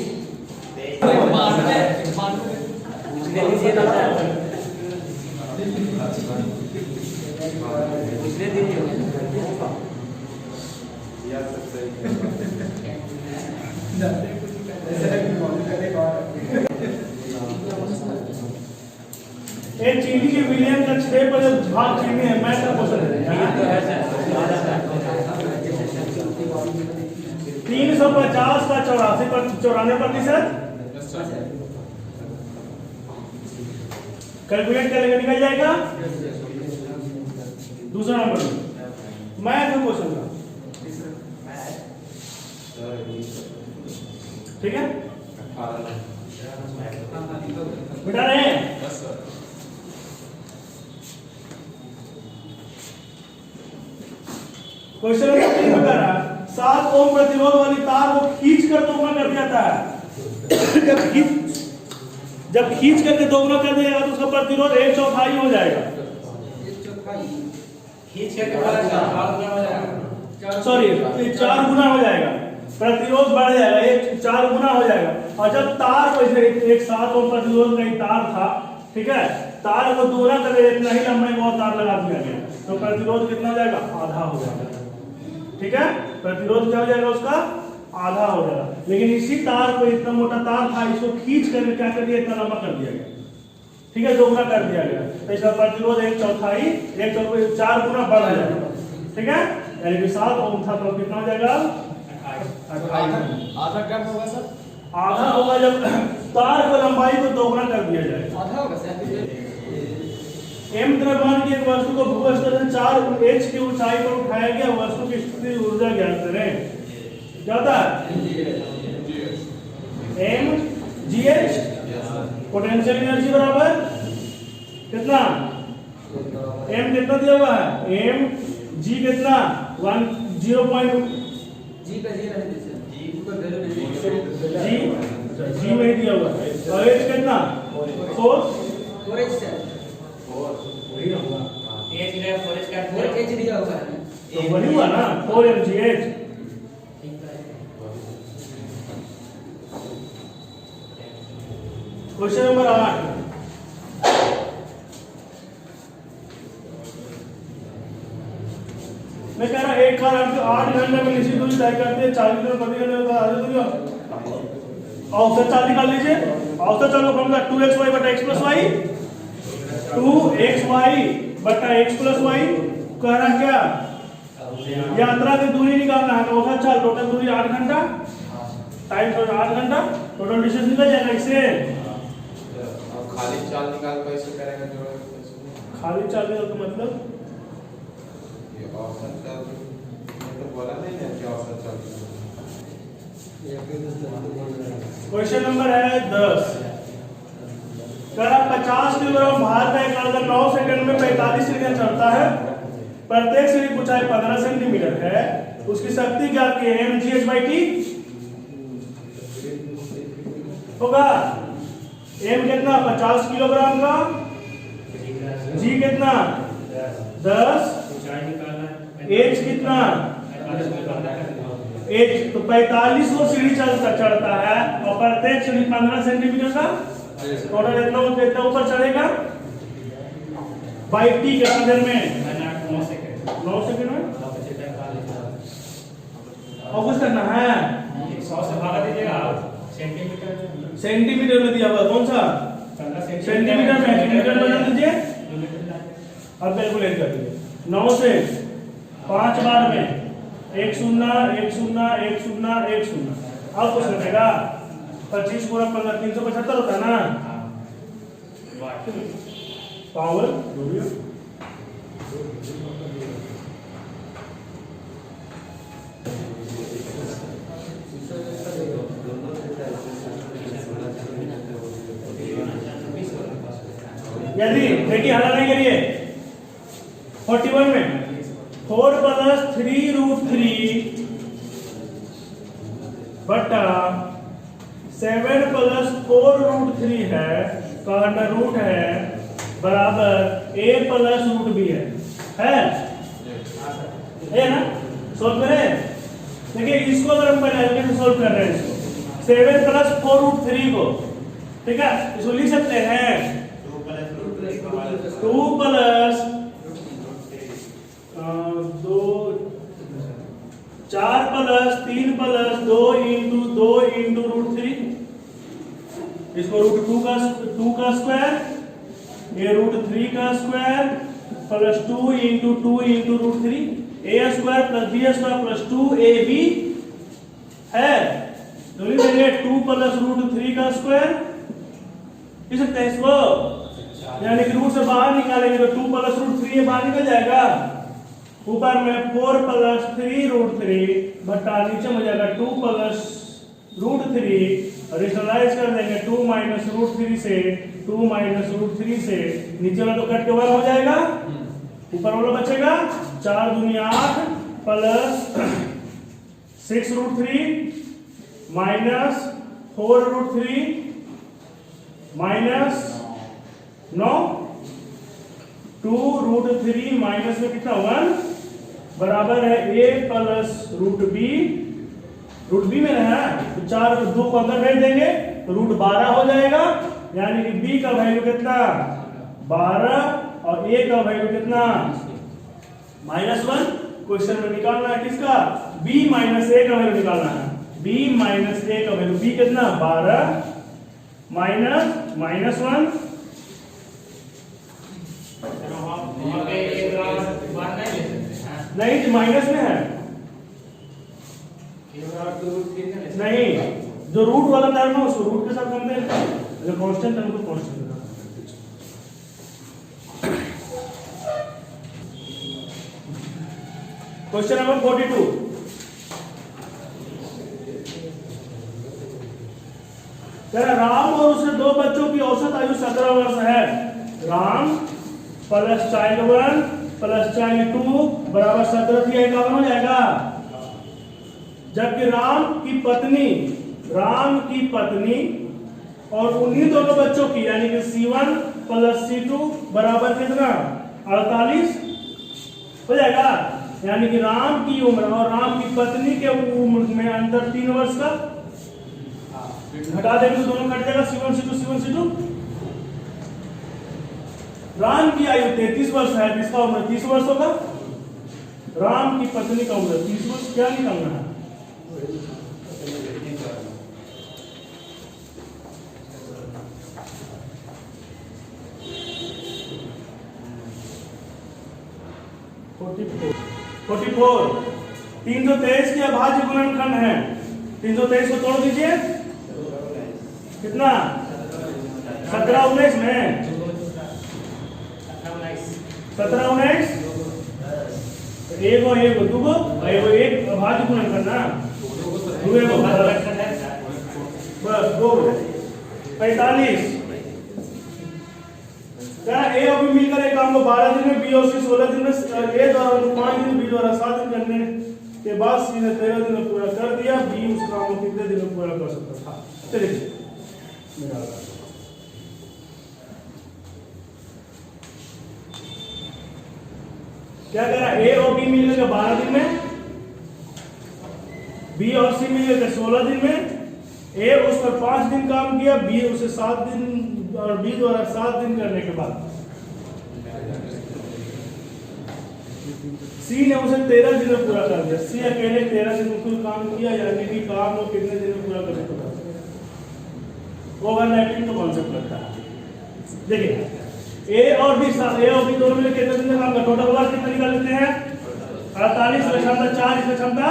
एक चीनी के विलियम का 6 पर भाग चीनी है मैं का क्वेश्चन है 350 का 94%। कैलकुलेट करेंगे निकल जाएगा। दूसरा नंबर मैथ का क्वेश्चन था, ठीक है बिठा रहे हैं। क्वेश्चन नंबर 3 में कह रहा है 7 ओम प्रतिरोध वाली तार को खींच कर दोगुना कर दिया जाता है। जब खींच करके दोगुना कर दिया जाएगा तो उसका प्रतिरोध 1/4 हो जाएगा। खींच के सॉरी 4 गुना हो जाएगा, प्रतिरोध बढ़ जाएगा, 4 गुना हो जाएगा। और जब तार को एक 7 ओम प्रतिरोध का तार था, ठीक है, तार को दोगुना कर इतना ही लंबाई वो तार लगा दिया गया तो प्रतिरोध कितना हो जाएगा आधा हो जाएगा। ठीक है, प्रतिरोध क्या हो जाएगा उसका आधा हो जाएगा। लेकिन इसी तार को इतना मोटा तार था, इसको खींच करके क्या कर दिया इतना लंबा कर दिया गया, ठीक है, दोगुना कर दिया गया तो इसका प्रतिरोध 1/4 4 गुना बढ़ जाएगा। ठीक है, यानी कि 7 ओम था तो कितना हो जाएगा 28। आधा कब होगा सर? आधा होगा जब तार को लंबाई को दोगुना कर दिया जाएगा। आधा होगा सर। m द्रव्यमान की एक वस्तु को भूस्तर से 4 h की ऊंचाई पर उठाया गया, वस्तु की स्थिति ऊर्जा ज्ञात करें। क्या होता है m gh पोटेंशियल एनर्जी बराबर कितना m कितना दिया हुआ है m g कितना 0. जी का जी रहने दीजिए, जी को वैल्यू नहीं जी में दिया हुआ है और h कितना 4 एच से वही होगा एच रे फॉरेस्ट का 4 एच दिया हुआ है तो वही हुआ ना 4 mgh। क्वेश्चन नंबर 8 मैं कह रहा एक कार आपको 8 घंटे में निश्चित दूरी तय करती है, 40 किलोमीटर प्रति घंटे का औसत चाल निकाल लीजिए। औसत चलो फॉर्मूला 2xy बटा x प्लस y, 2xy बटा x प्लस y। कह रहा क्या, यात्रा की दूरी निकालना है। औसत चल टोटल दूरी 8 घंटा, टाइम 8 घंटा, टोटल डिस्टेंस निकल जाएगा इससे। अब खाली चाल निकाल कैसे करेंगे, जोड़ेंगे कैसे? खाली चलने का मतलब ये औसत चाल ये तो बोला नहीं है कि औसत चाल। क्वेश्चन नंबर है 10। करा 50 किलोग्राम भार का एक लड़का 9 सेकंड में 45 सीढ़ियां चढ़ता है। प्रत्येक सीढ़ी की ऊंचाई 15 सेंटीमीटर है। उसकी शक्ति क्या की है, mgh/t होगा। m कितना 50 किलोग्राम का, g कितना 10, h कितना h तो 45 को सीढ़ी चढ़ता है और प्रत्येक सीढ़ी 15 सेंटीमीटर का। टोटल कितना ऊपर चढ़ेगा बाई टी कितना देर में, 9 सेकंड में। और कुछ करना है, 100 से भागा दीजिएगा आप, सेंटीमीटर में दिया हुआ कौन सा, सेंटीमीटर में, मीटर में बदल दीजिए। अब कैलकुलेट कर दीजिए 9 से 5 बार में 1 0 1 0 1 0 1 0। अब कुछ करेगा 25 पूरा 15 375 होता है ना। पावर यदि देखिए हला नहीं करिए 41 में 4 प्लस 3√3 बटा 7 प्लस 4√3 है, का रूट है बराबर a प्लस रूट b है ना। सोल्व करें, देखिए इसको अगर हम पहले से सोल्व कर रहे हैं, इसको 7 प्लस 4√3 को, ठीक है, इसको लिख सकते हैं 2 plus 2 4 plus 3 plus 2 into 2 into √3। इसको √2 का स्क्वायर, ये √3 का square plus 2 into √3, a square plus b square plus 2ab है। तो लिख देंगे 2 प्लस √3 का स्क्वायर। इस सकते हैं इसको, यानी कि रूट से बाहर निकालेंगे तो 2 प्लस √3 ये बाहर निकल जाएगा। ऊपर में 4 प्लस 3√3 बटा नीचे में जाएगा 2 प्लस √3, और रेशनलाइज कर देंगे 2 माइनस √3 से, 2 माइनस √3 से, नीचे वाला तो कट के 1 हो जाएगा, ऊपर वाला बचेगा 4 दूनी 8 प्लस 6√3 माइनस 4√3 माइनस 9, 2√3 माइनस में कितना 1 बराबर है a प्लस √b। √b में है तो 4 2 को अंदर भेज देंगे तो √12 हो जाएगा, यानी कि b का वैल्यू कितना 12 और a का वैल्यू कितना -1। क्वेश्चन में निकालना है किसका, b माइनस a का वैल्यू निकालना है। b माइनस a का वैल्यू b कितना 12 माइनस -1, नहीं माइनस में है, नहीं जो रूट वाला टर्म है उसको रूट के साथ हम दें, जो कांस्टेंट टर्म को कांस्टेंट। Question number 42। राम और उसके 2 बच्चों की औसत आयु 17 वर्ष है। Ram plus child 1 plus child 2 बराबर 17 थी 51 हो जाएगा। जबकि राम की पत्नी और उन्हीं दोनों बच्चों की यानी कि C1 प्लस C2 बराबर कितना 48 हो जाएगा। यानी कि राम की उम्र और राम की पत्नी के उम्र में अंतर 3 वर्ष का, घटा देंगे तो दोनों कट जाएगा C1 C2। राम की आयु 33 वर्ष है, जिसका उम्र 30 वर्ष होगा। राम की पत्नी का उम्र 30 वर्ष, क्या निकालना है 44 323 के अभाज्य गुणनखंड है। 323 को तोड़ दीजिए, कितना 17 19 में 17 19 एक दूगो एक अभाज्य गुणनखंड ना बस 2 45 क्या ए और बी मिलकर एक काम को 12 दिन में, बी और सी 16 दिन में, ए द्वारा 5 दिन, बी द्वारा 7 दिन करने के बाद सी ने 13 दिन में पूरा कर दिया। बी उस काम को कितने दिन में पूरा कर सकता था? चलिए क्या करा, ए और बी मिलकर 12 दिन में, बी और सी मिलकर 16 दिन में, ए उस पर 5 दिन काम किया, बी उसे 7 दिन और बी द्वारा 7 दिन करने के बाद सी ने उसे 13 दिन में पूरा कर दिया। सी अकेले 13 दिन में कुल काम किया, यानी कि काम को कितने दिन में पूरा करने को ओवरलैपिंग तो कॉन्सेप्ट लगता है। देखिए ए और बी दोनों मिलकर कितने दिन में काम कर, टोटल वर्क कितना निकाल लेते हैं 48, इसमें क्षमता 4, इसमें क्षमता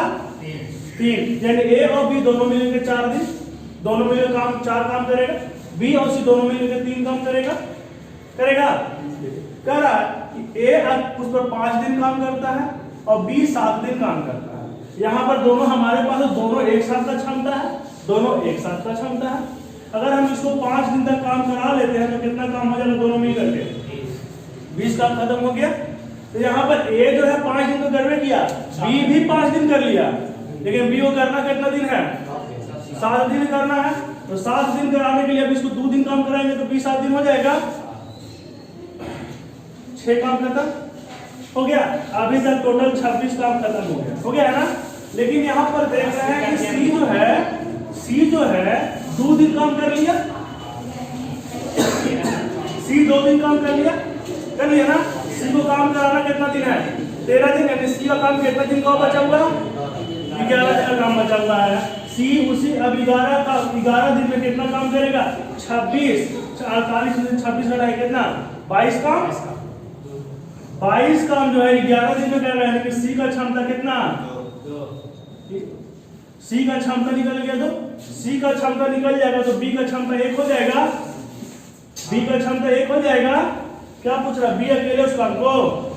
3, यानी ए और बी दोनों मिलकर 4 दिन, दोनों मिलकर काम 4 काम करेगा। बी और सी दोनों मिलकर 3 काम करेगा कर रहा है। ए उस पर 5 दिन काम करता है और बी 7 दिन काम करता है। यहाँ पर दोनों हमारे पास दोनों एक साथ का क्षमता है, दोनों एक साथ का क्षमता है। अगर हम इसको 5 दिन तक काम करा लेते हैं तो कितना काम हो जाएगा दोनों मिल करके 20 काम खत्म हो गया। तो यहाँ पर ए जो है 5 दिन तो करवे किया, बी भी 5 दिन कर लिया, लेकिन बी को करना कितना दिन है 7 दिन करना है। तो 7 दिन कराने के लिए अब इसको 2 दिन काम कराएंगे तो 20 7 दिन हो जाएगा, 6 काम खत्म हो गया। अभी तक टोटल 26 काम खत्म हो गया है ना। लेकिन यहाँ पर देख रहे हैं कि सी जो है 2 दिन काम कर लिया, सी 2 दिन काम कर लिया ना। सी को काम कराना कितना दिन है 13 दिन, यानी सी का काम कितना दिन का बचा हुआ 11 दिन का काम बचा हुआ है। सी उसी अब 11 दिन में कितना काम करेगा 26, 48 दिन 26 घटाए कितना 22 काम 22 काम जो है 11 दिन में करेगा, यानी कि सी का क्षमता कितना सी का क्षमता निकल गया। तो सी का क्षमता निकल जाएगा तो बी का क्षमता 1 हो जाएगा, बी का क्षमता 1 हो जाएगा। क्या पूछ रहा बी अकेले उस काम को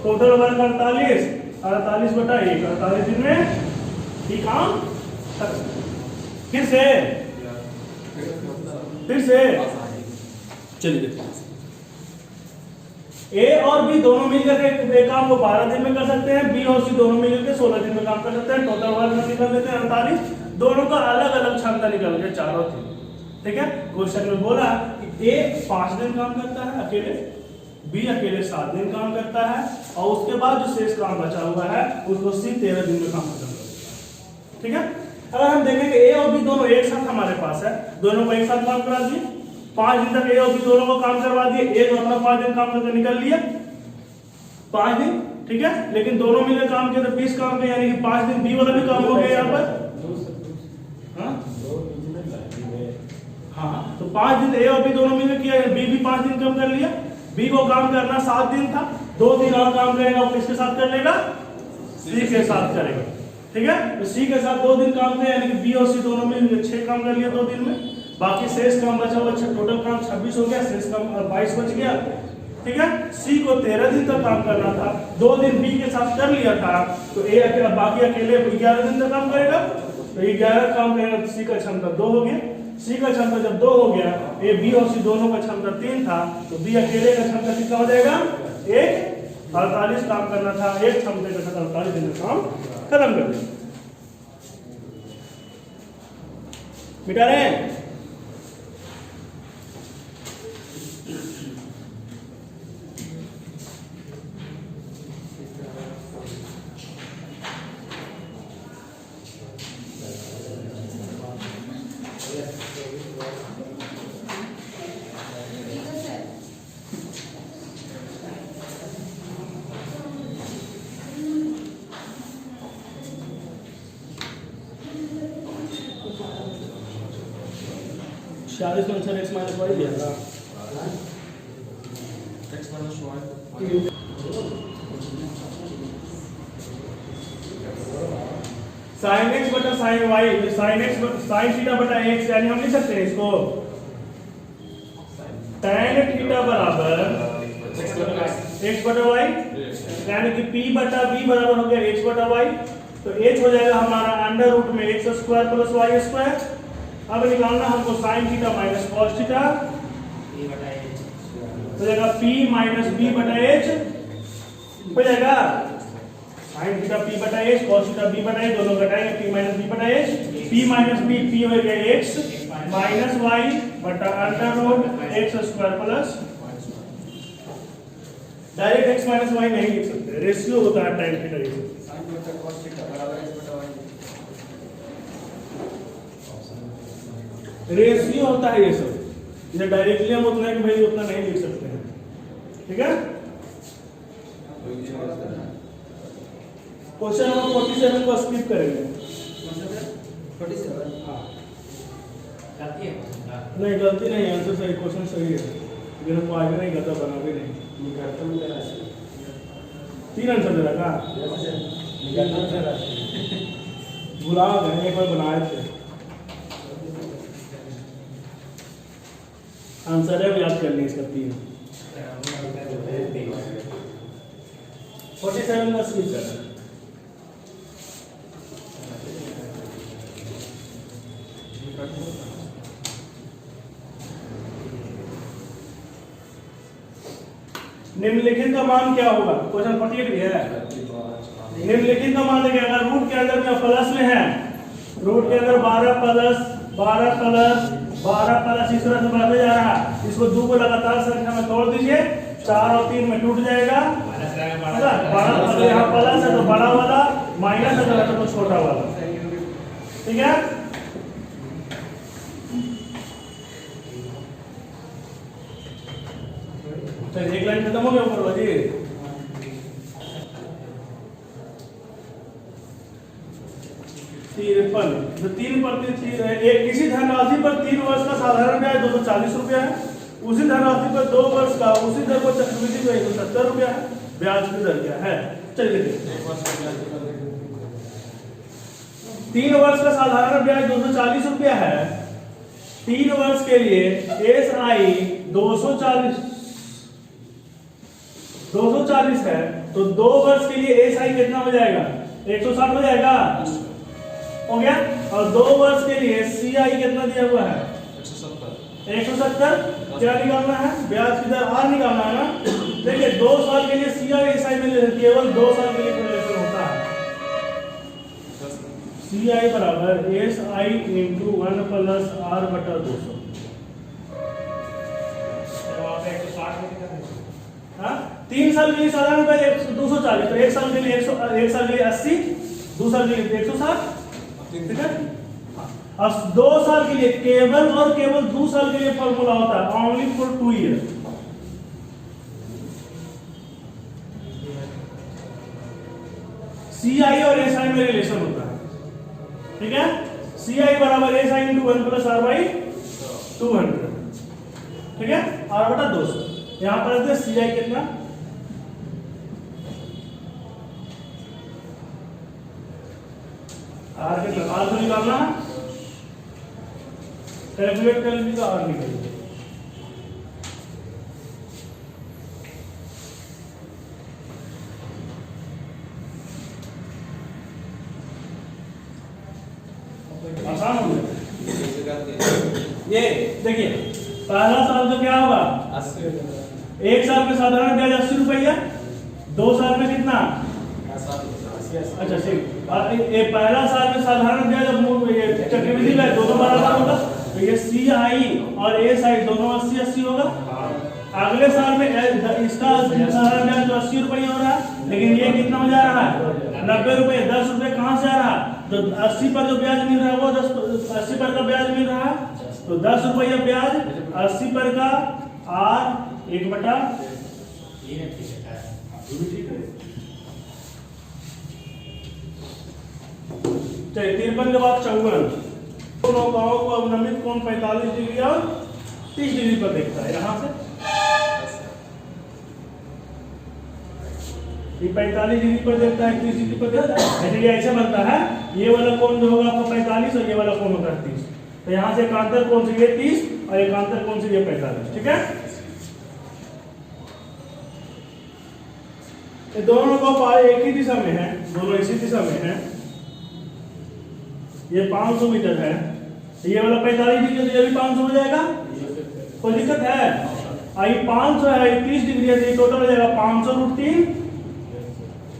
टोटल वर्क 48 48 बटा 1 48 दिन में बी काम फिर से चलिए देखते हैं। ए और बी दोनों मिलकर एक काम को 12 दिन में कर सकते हैं, बी और सी दोनों मिलकर 16 दिन में काम कर सकते हैं। टोटल वर्क निकल देते हैं 48, दोनों का अलग अलग क्षमता निकल गया चारों दिन। ठीक है, क्वेश्चन में बोला कि ए 5 दिन काम करता है अकेले, बी अकेले 7 दिन काम करता है, और उसके बाद जो शेष काम बचा हुआ है उसको सी 13 दिन में काम खत्म कर देता है। ठीक है, अगर हम देखें कि ए और बी दोनों एक साथ हमारे पास है, दोनों को एक साथ काम करा दिए, 5 दिन तक ए और बी दोनों को काम करवा दिए, ए तो अपना 5 दिन काम करके निकल लिया 5 दिन। ठीक है, लेकिन दोनों मिलकर काम किया तो 20 काम किया, यानी कि 5 दिन बी वाला भी काम हो गया यहाँ पर। हाँ, तो 5 दिन ए और बी दोनों मिलकर किया, बी भी 5 दिन कम कर लिया। बी को काम करना 7 दिन था, 2 दिन और काम करेगा, वो किसके साथ कर लेगा सी के साथ करेगा। ठीक है, तो सी के साथ 2 दिन काम किया, यानी कि बी और सी दोनों मिलकर 6 काम कर लिया 2 दिन में। बाकी शेष काम बचा हुआ, टोटल काम 26 हो गया, शेष काम 22 बच गया। ठीक है, सी को 13 दिन तक काम करना था, 2 दिन बी के साथ कर लिया था, तो ए अकेला बाकी अकेले 11 दिन तक काम करेगा, तो 11 काम करेगा तो सी का क्षमता 2 हो गया। सी का क्षमता जब 2 हो गया, ए बी और सी दोनों का क्षमता 3 था, तो बी अकेले का क्षमता कितना हो जाएगा 1, 48 काम करना था, एक क्षमता के साथ 48 दिन का काम खत्म कर दिया। मिटा रहे हैं? चालीस में आंसर x माइनस वाई दिया था। x minus y sine X बटा sine Y, sine X sine theta बटा एक्स, यानी हम लिख सकते हैं इसको tan थीटा बराबर x बटा y, यानी कि p बटा b बराबर हो गया x बटा y। तो h हो जाएगा हमारा अंडर रूट में x square plus y square. अब निकालना हमको sin theta minus cos theta, हो जाएगा p माइनस b बटा h, हो जाएगा sin थीटा p बटा h, cos थीटा b बटा h, दोनों घटाएंगे p माइनस b बटा h, p minus b, p हो गया x माइनस y बटा under root x square plus, direct x minus y नहीं लिख सकते, रेशियो होता है tan थीटा ये sin बटा cos थीटा बराबर x बटा y। रेशियो होता है ये सब, इसे डायरेक्टली हम उतना कि भाई उतना नहीं लिख सकते हैं, ठीक है। क्वेश्चन नंबर 47 को स्किप करेंगे। 47 हाँ नहीं गलती नहीं, आंसर सही, क्वेश्चन सही है, लेकिन हमको आगे नहीं गलत बना भी नहीं। 3 आंसर दे रखा, भुला गए, एक बार बनाए थे आंसर है, याद कर ली इसका 3। 47 का स्किप करना। निम्नलिखित का मान क्या होगा, क्वेश्चन 48 भी है। निम्नलिखित का मान देखिए, अगर रूट के अंदर में प्लस में है, रूट के अंदर 12 प्लस 12 प्लस 12 प्लस इस तरह से बढ़ते जा रहा है, इसको 2 को लगातार संख्या में तोड़ दीजिए, 4 और 3 में टूट जाएगा, 12 यहाँ प्लस है तो बड़ा वाला, माइनस है तो छोटा वाला, ठीक है। चलिए एक लाइन खत्म हो गया ऊपर वाली। 53 जो 3% एक किसी धनराशि पर 3 वर्ष का साधारण ब्याज 240 रुपया है, उसी धनराशि पर 2 वर्ष का उसी दर पर चक्रवृद्धि ब्याज 170 रुपया है, ब्याज की दर क्या है। चलिए देखिए, 3 वर्ष का साधारण ब्याज 240 रुपया है, 3 वर्ष के लिए SI 240 है, तो 2 वर्ष के लिए SI कितना हो जाएगा, 160 हो जाएगा, हो गया। और 2 वर्ष के लिए CI कितना दिया हुआ है, 170। क्या निकालना है, ब्याज की दर R निकालना है ना। देखिए 2 साल के लिए CI SI में केवल 2 साल के लिए रिलेशन होता है, CI बराबर SI इंटू 1 प्लस R बटा 200। हाँ 3 साल के लिए साधारण ब्याज 240, तो 1 साल के लिए 1 साल के लिए 80, 2 साल के लिए 160, ठीक है। अब 2 साल के लिए केवल और केवल 2 साल के लिए फॉर्मूला होता है, ओनली फॉर 2 ईयर। CI और SI में रिलेशन होता है, ठीक है। CI बराबर SI into 1 plus R by 200, ठीक है, R बटा 200। यहाँ पर CI कितना, R कितना, R को निकालना है, कैलकुलेट कर लीजिए, R निकालिए। आसान हो गया। ये देखिए पहला साल तो क्या होगा, 1 साल में साधारण ब्याज 80 रुपया, 2 साल में कितना, अच्छा ये पहला साल में साधारण ब्याज चक्रवृद्धि ब्याज दोनों बराबर होगा, तो ये CI और SI दोनों 80-80 होगा। अगले साल में इसका साधारण ब्याज तो 80 रुपया हो रहा है, लेकिन ये कितना हो जा रहा है, 90 रुपये। 10 रुपये कहाँ से आ रहा है, तो 80 पर जो ब्याज मिल रहा है वो 80 पर का ब्याज मिल रहा है, तो 10 रुपया ब्याज 80 पर का R 1 बटा, चलिए 53 के बाद 54। नौकाओं को अवनमित कोण 45 डिग्री और 30 डिग्री पर देखता है। यहाँ से ये 45 डिग्री पर देता है, 30 डिग्री पर देता है, ऐसे ये ऐसे बनता है। ये वाला कोण जो होगा आपका 45 और ये वाला कोण होगा 30। तो यहाँ से एकांतर कोण से ये 30 और एकांतर कोण से ये 45, ठीक है। ये दोनों का पार एक ही दिशा में है, दोनों इसी दिशा में है। ये 500 मीटर है, ये वाला 45 डिग्री तो ये भी 500 हो जाएगा, कोई दिक्कत है? आई 500 है, 30 डिग्री है, तो ये टोटल हो जाएगा 500 रूट 3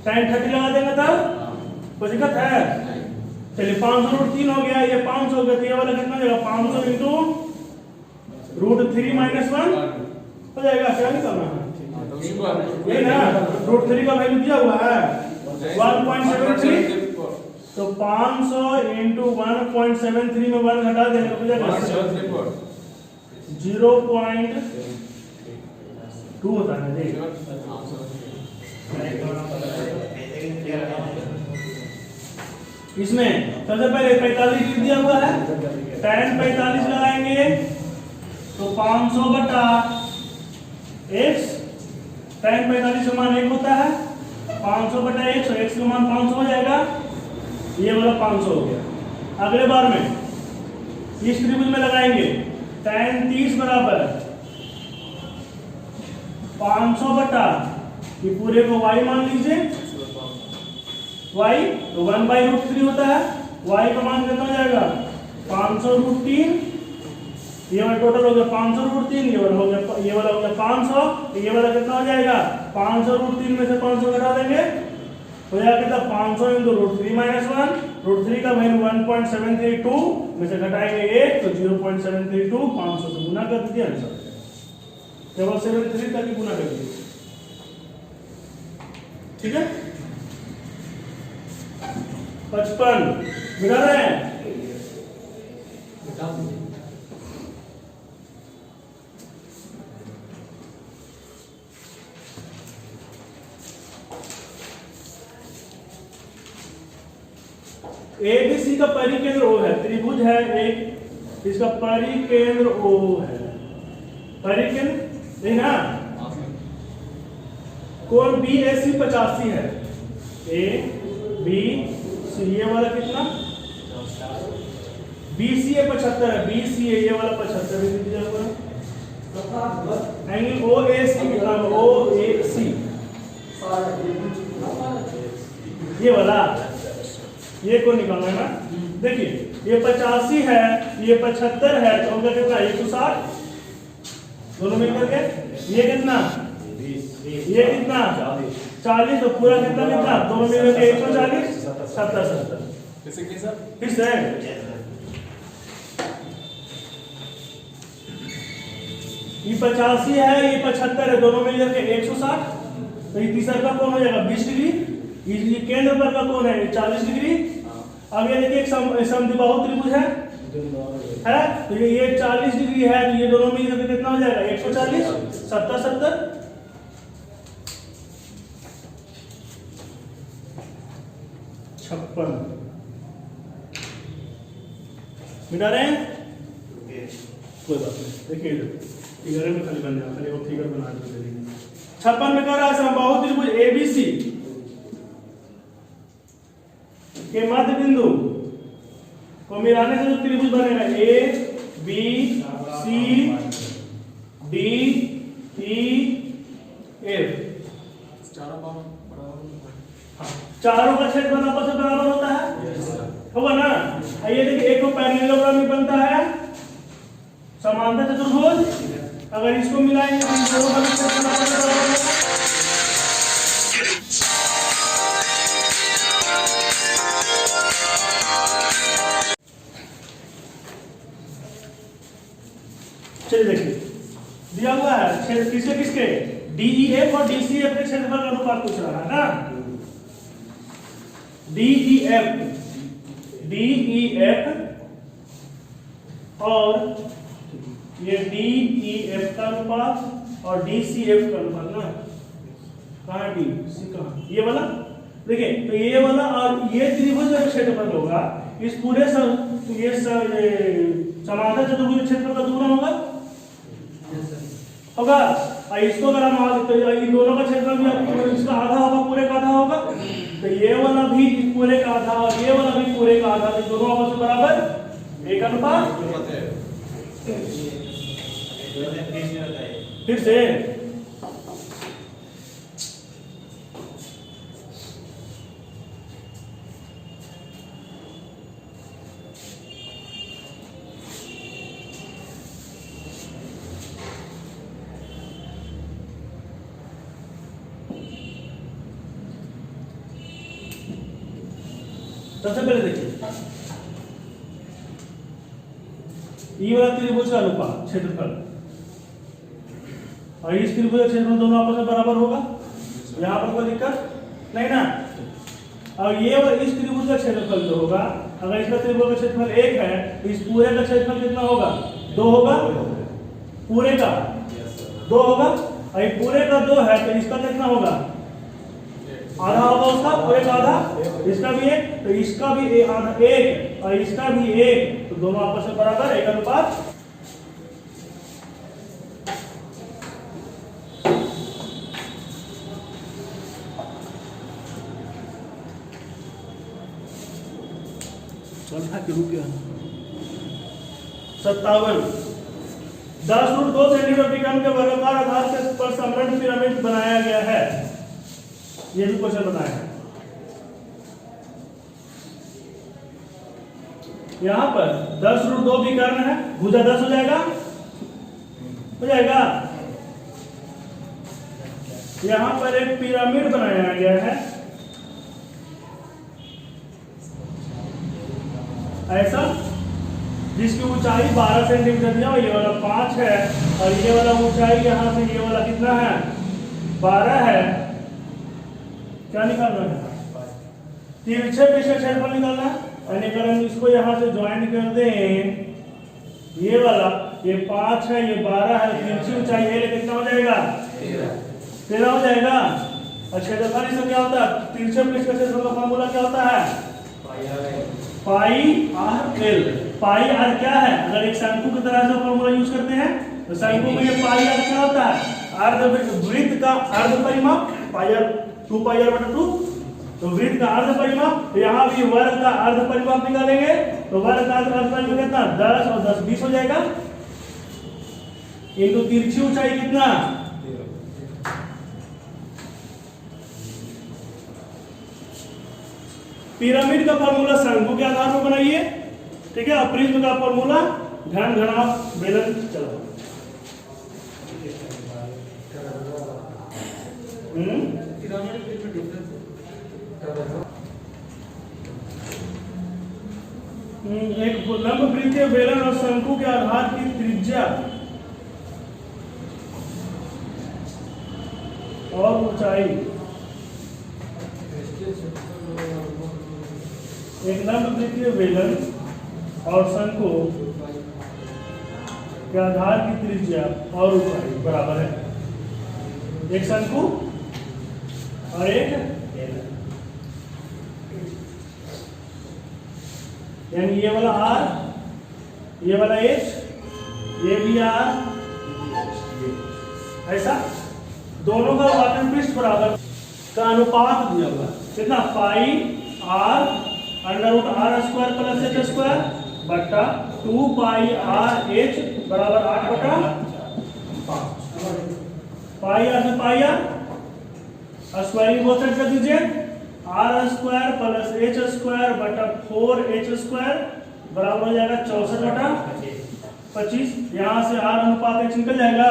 sin 30 लगा देंगे तब कोई दिक्कत है? चलिए 500 रूट 3 हो गया, ये 500 हो गया, तो ये वाला कितना हो जाएगा 500 इंटू रूट 3 माइनस 1 हो जाएगा। क्या निकालना है? ये ना रूट 3 का वैल्यू दिया हुआ है 1.73, तो 500 इंटू 1.73 में 1 घटा देने को जाएगा 0.2 होता है जी। इसमें सबसे पहले 45 डिग्री दिया हुआ है, tan 45 लगाएंगे तो 500 बटा x, tan 45 का मान 1 होता है, 500 बटा x, तो x का मान 500 हो जाएगा, ये वाला 500 हो गया। अगले बार में इस त्रिभुज में लगाएंगे tan 30 बराबर 500 बटा, ये पूरे को y मान लीजिए, y तो 1/√3 होता है, y का मान कितना हो जाएगा 500√3, ये वाला टोटल हो गया 500√3, ये वाला हो गया, ये वाला हो गया 500, ये वाला कितना हो जाएगा 500√3 में से 500 घटा देंगे हो जाएगा कितना 500 इंटू √3 माइनस 1, √3 का वैल्यू 1.732 में से घटाएंगे 1 तो 0.732, 500 से गुना कर दीजिए, आंसर केवल 73 तक ही गुना कर दीजिए, ठीक है। 55 मिला रहे हैं। ABC का परिकेंद्र O है, त्रिभुज है एक, इसका परिकेंद्र O है, परिकेंद्र नहीं ना, कोण BAC 85 है, ABC ये वाला कितना BCA 75 है, BCA ये वाला 75 है, दिया हुआ है। एंगल OAC कितना, OAC ये वाला, ये को निकालना है ना। देखिए ये 85 है, ये 75 है, तो होगा कितना 160 दोनों मिलकर के, ये कितना 20, ये कितना 40, तो पूरा कितना कितना दोनों मिलकर के 140, 70 फिर से ये 85 है, ये 75 है, दोनों मिलकर के 160, तो ये तीसरा का कोण हो जाएगा 20 डिग्री, ये केंद्र पर का कोण है 40 डिग्री। अब ये देखिए एक समद्विबाहु त्रिभुज है, तो ये 40 डिग्री है, तो ये दोनों मिलकर के कितना हो जाएगा 140, 70 70, छप्पन मिटा रहे हैं, कोई बात नहीं। देखिए फिगर में खाली बन जाए, खाली वो फिगर बना दीजिए। 56 में कह रहा है समबाहु त्रिभुज ABC के मध्य बिंदु को मिलाने से जो त्रिभुज बनेगा ABCDEF, चारों का क्षेत्रफल आपस में बराबर होता है, होगा ना। ये देखिए एक को पैरेललोग्राम में बनता है समांतर चतुर्भुज, अगर इसको मिलाएंगे तो इन दोनों का क्षेत्रफल आपस में बराबर होगा। चलिए देखिए दिया हुआ है क्षेत्र किसके किसके DEF और DCF के क्षेत्रफल का अनुपात पूछ रहा है ना। DEF और ये DEF का अनुपात और DCF का अनुपात ना, कहाँ DC कहाँ ये वाला, देखिए तो ये वाला और ये त्रिभुज का क्षेत्रफल होगा, इस पूरे ये समांतर चतुर्भुज क्षेत्र का दूर होगा और इसको अगर हम तो इन दोनों का क्षेत्रफल भी आपको इसका आधा होगा, पूरे का आधा होगा, तो ये वाला भी पूरे का आधा और ये वाला भी पूरे का आधा, तो दोनों आपस में बराबर 1:5। फिर से सबसे पहले देखिए ये वाला त्रिभुज का अनुपात क्षेत्रफल और इस त्रिभुज का क्षेत्रफल दोनों आपस में बराबर होगा, यहाँ पर कोई दिक्कत नहीं ना। और ये इस त्रिभुज का क्षेत्रफल जो होगा, अगर इसका त्रिभुज का क्षेत्रफल 1 है तो इस पूरे का क्षेत्रफल कितना होगा? 2 होगा, पूरे का 2 होगा, और ये पूरे का 2 है तो इसका कितना होगा? आधा होगा उसका, पूरे का आधा, इसका भी 1, तो इसका भी आधा 1 और इसका भी 1, तो दोनों आपस में बराबर 1:5। चल था कि रुक गया 57 10√2 सेंटीमीटर विक्रम के वर्गाकार आधार के पर समृद्ध पिरामिड बनाया गया है। ये भी क्वेश्चन बताया है। यहां पर 10√2 विकर्ण है, भुजा 10 हो जाएगा, हो जाएगा। यहां पर एक पिरामिड बनाया गया है ऐसा, जिसकी ऊंचाई 12 सेंटीमीटर है, ये वाला 5 है और ये वाला ऊंचाई यहां से ये वाला कितना है? 12 है। क्या निकालना है? तिरछे पृष्ठ का क्षेत्रफल निकालना है। यानी अगर हम इसको यहाँ से ज्वाइन कर दें, ये वाला ये 5 है, ये 12 है, तिरछी ऊंचाई है, कितना हो जाएगा? 13 हो जाएगा। और क्षेत्रफल इसका क्या होता है? तिरछे पृष्ठ का क्षेत्रफल का फॉर्मूला क्या होता है? पाई आर एल। पाई आर क्या है? अगर एक शंकु की तरह से फॉर्मूला यूज करते हैं तो शंकु में ये पाई आर क्या होता है? अर्धवृत्त का अर्ध परिमाप, पाई आर 2πr/2, तो वृत्त का अर्ध परिमाप। तो यहाँ भी वर्ग का अर्ध परिमाप निकालेंगे, तो वर्ग का अर्ध परिमाप कितना? 10 और 10 20 हो जाएगा, इनटू तिरछी ऊंचाई कितना? पिरामिड का फॉर्मूला शंकु के आधार पर बनाइए, ठीक है। प्रिज्म का फॉर्मूला घन घनाभ बेलन। चलो एक लंब वृत्तीय बेलन और शंकु के आधार की त्रिज्या और ऊंचाई। एक लंब वृत्तीय बेलन और शंकु के आधार की त्रिज्या और ऊंचाई बराबर है एक शंकु और एक बेलन। यानी ये वाला R, ये वाला H, ये भी R, ऐसा दोनों का वाटन पृष्ठ बराबर का अनुपात दिया हुआ कितना? पाई R √r² + h² बट्टा 2πr/h बराबर 8/5। पाई R से पाई R स्क्वायरिंग बोथ साइड कर दीजिए, r² + h² बटा 4h² बराबर हो जाएगा 64/25। यहाँ से r अनुपात h निकल जाएगा।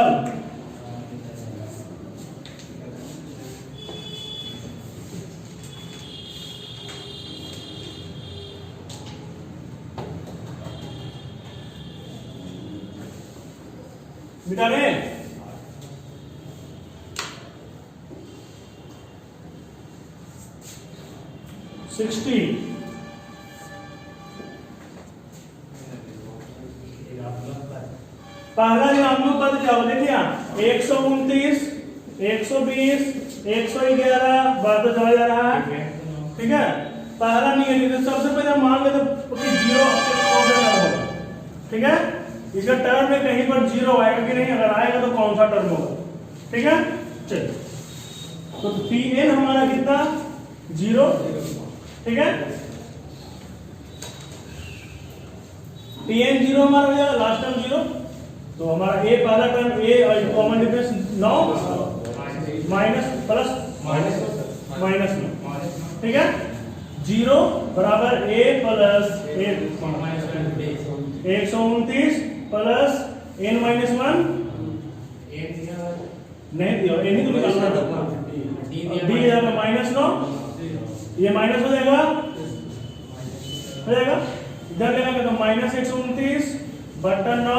मिटा रहे पहला ऋणात्मक पद क्या हो? देखिए 129, 120, 111 बार तो चला जा रहा है, ठीक है। पहला नियम सबसे पहले मान लेते कि 0 होगा, ठीक है। इसका टर्म में कहीं पर 0 आएगा कि नहीं? अगर आएगा तो कौन सा टर्म होगा? ठीक है, चलिए तो Pn हमारा कितना 0, ठीक है, Pn 0 हमारा हो जाएगा, लास्ट टर्म 0, तो हमारा a पहला टर्म a और common difference 9 minus plus minus 9, ठीक है, 0 बराबर a plus 129 plus n minus 1 नहीं दिया, n ही तो निकालना है, d जाएगा माइनस 9, ये माइनस हो जाएगा इधर लेगा तो माइनस 129 बटा 9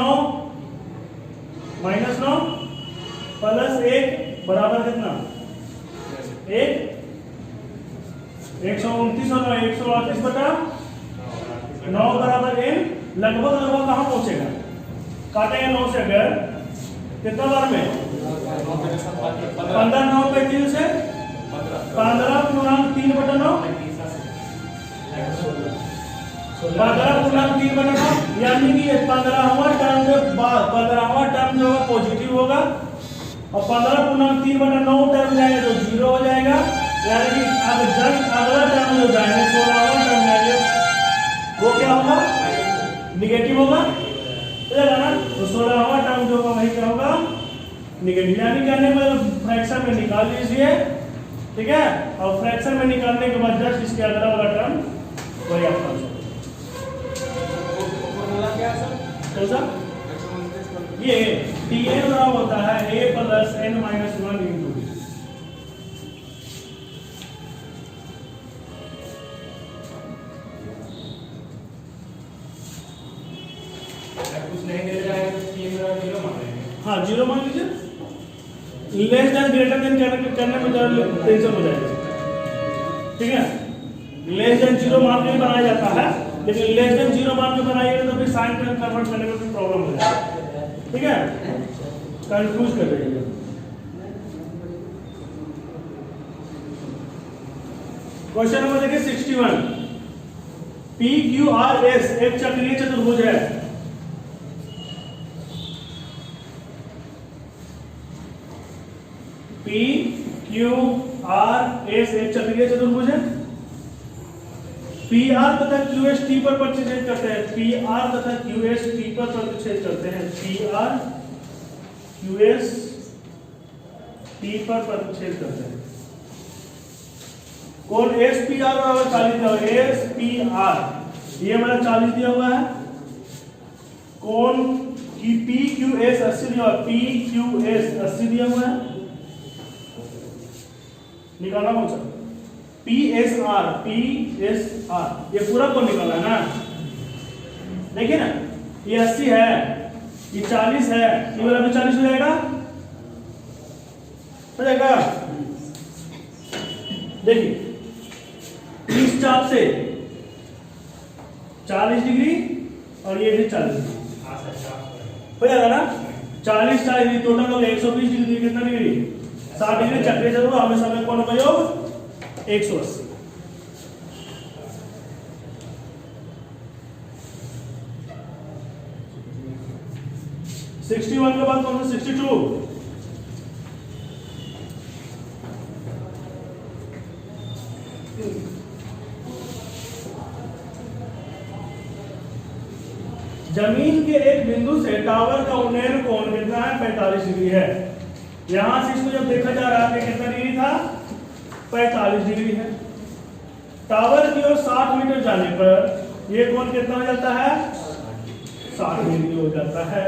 माइनस 9 प्लस 1 बराबर कितना 1, 129 और 138 बटा 9 बराबर n, लगभग कहाँ पहुंचेगा, काटेंगे 9 से अगर कितना बार में 15 9 पे 3 से 15 पूर्णांक 3 बटा 9, 15 पूर्णांक 3 बटा 9, यानी कि 15वां टर्म जो 15वां टर्म जो होगा पॉजिटिव होगा और 15 पूर्णांक 3 बटा 9 टर्म जाएगा तो 0 हो जाएगा, यानी कि अब जस्ट अगला टर्म जो जाएगा 16वां टर्म जाएगा वो क्या होगा निगेटिव होगा, चलेगा ना, तो 16वां टर्म जो होगा वही क्या होगा निगेटिव, यानी कहने मतलब फ्रैक्शन में निकाल लीजिए, ठीक है, और फ्रैक्शन में निकालने के बाद जस्ट इसके अगला वाला टर्म वही आपका ये Tn बराबर होता है a plus n minus 1 into d, कुछ नहीं दे रहा है तो 0 मान लेंगे, हाँ 0 मान लीजिए, लेस देन ग्रेटर देन करने में ज़रा टेंशन हो जाएगा, ठीक है, लेस देन 0 मान के बनाया जाता है, लेकिन लेस देन 0 मान के बनाइएगा तो फिर साइन में कन्वर्ट करने में भी प्रॉब्लम हो जाएगा, ठीक है, कंफ्यूज कर देंगे। क्वेश्चन नंबर देखिए 61, PQRS एक चक्रीय चतुर्भुज है, PQRS एक चक्रीय चतुर्भुज है, PR तथा QS T पर प्रतिच्छेद करते हैं, PR तथा QS T पर प्रतिच्छेद करते हैं, PR QS T पर प्रतिच्छेद करते हैं, कौन SPR बराबर 40 दिया हुआ है, SPR ये हमारा 40 दिया हुआ है, कौन की PQS 80 दिया हुआ है, PQS 80 दिया हुआ है, निकालना कौन सा PSR ये पूरा कौन निकालना है ना, देखिए ना ये 80 है, ये 40 है, ये वाला भी 40 हो जाएगा, देखिए इस चाप से 40 डिग्री और ये भी 40 डिग्री हो जाएगा ना, 40 डिग्री टोटल हो गया 120 डिग्री, कितना डिग्री 60 डिग्री, चक्रीय चतुर्भुज हमेशा में कौन का योग 180, के बाद कौन सा 62, जमीन के एक बिंदु से टावर का उन्नयन कोण कितना है 45 डिग्री है, यहां से इसको जब देखा जा रहा है कितना डिग्री था 45 डिग्री है, टावर की ओर 60 मीटर जाने पर ये कोण कितना हो जाता है 60 डिग्री हो जाता है,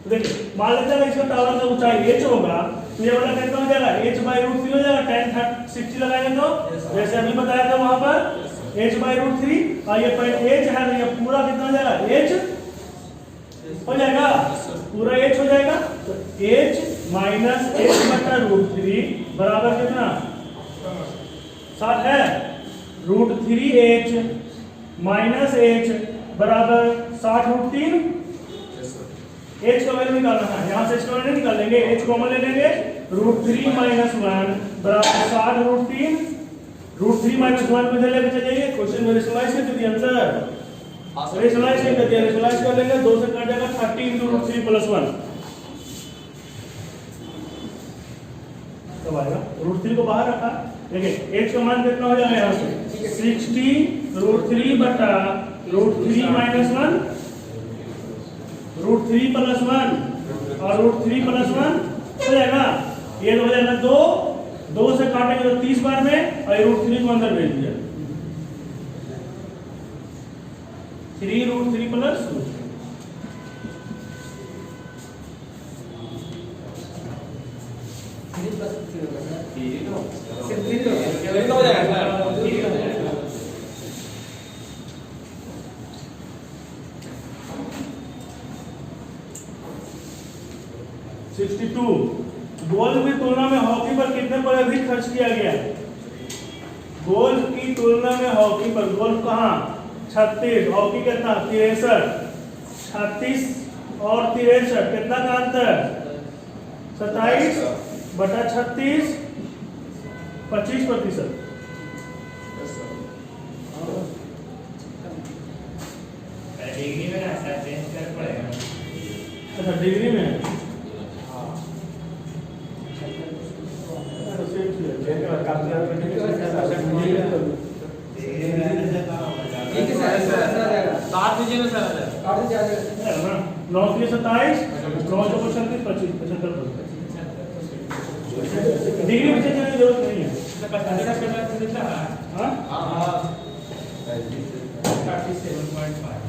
तो देखिए मान लेते हैं इसका टावर का ऊंचाई h होगा तो ये वाला कितना हो जाएगा h/√3 हो जाएगा, tan 60 लगाएंगे तो जैसे अभी बताया था वहां पर h/√3 और ये पॉइंट h है, ये पूरा कितना हो जाएगा h हो जाएगा, पूरा h हो जाएगा, तो h माइनस h/√3 बराबर कितना 60 है, √3h माइनस h बराबर 60√3, h का वैल्यू निकालना है, यहाँ से h का वैल्यू निकाल लेंगे, h कॉमन ले लेंगे, √3 माइनस 1 बराबर 60√3, √3 माइनस 1 को इधर लेके चले जाइए, क्वेश्चन में रेशनलाइज कर दीजिए आंसर, रेशनलाइज कर दिया, रेशनलाइज कर लेंगे 2 से कट जाएगा 30 × √3 + 1, तब आएगा। √3 को बाहर रखा, देखिए x का मान कितना हो जाएगा यहाँ से 60 √3 बटा √3 माइनस 1 √3 प्लस 1 और √3 प्लस 1 हो जाएगा। ये हो जाएगा 2 से काटेंगे तो 30 बार में और √3 को अंदर भेज दिया 3 √3 प्लस 2 कितना हो जाएगा सर? 62 गोल्फ की तुलना में हॉकी पर कितने पर अधिक खर्च किया गया? गोल्फ की तुलना में हॉकी पर, गोल्फ कहाँ 36, हॉकी कितना 63, 36 और 63 कितना का अंतर 27 बटा 36 25%। डिग्री में ना ऐसा चेंज कर पड़ेगा। अच्छा डिग्री में ठीक है सर, 7 दीजिए ना सर। 8 से ज्यादा 9 के 27 9 को 36 25 75%। डिग्री में चेंज करने की जरूरत नहीं है। हाँ हां 37.5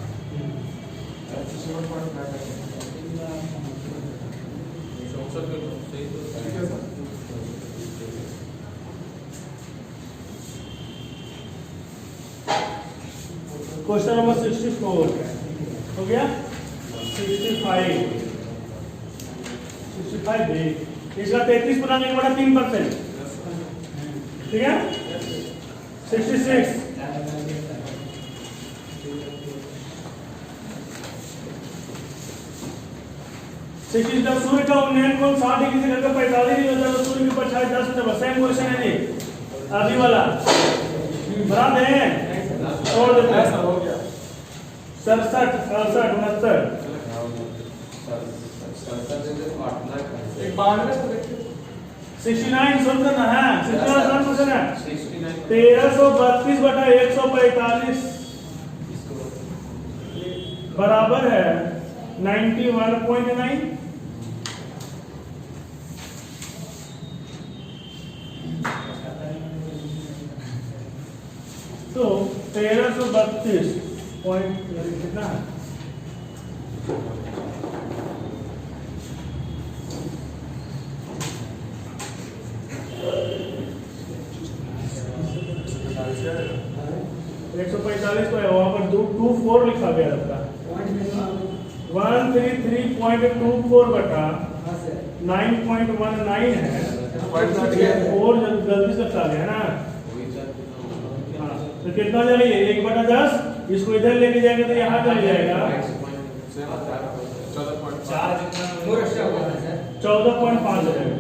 क्वेश्चन नंबर 64 हो गया। 65 भी इसका 33.1/3%। ठीक है। 66 जब सूर्य का उन्नयन कोण 60 डिग्री से घटकर 45 डिग्री होता है तो सूर्य की परछाई 10 मीटर बस। सेम क्वेश्चन है जी, अभी वाला बना दें, छोड़ देते हैं। 67 68 69 69 सोल्व करना है। 69 क्वेश्चन है 1332 बटा 145 बराबर है 91.9। तो 1332 पॉइंट कितना है? एक 145 तो है, वहां पर 24 लिखा गया था। 133.24 बटा 9.19 है। 4 जल्दी से आ गया ना। तो कितना जाएगा? 1/10। इसको इधर लेके जाएंगे तो यहाँ चल जाएगा 14.5 हो जाएगा।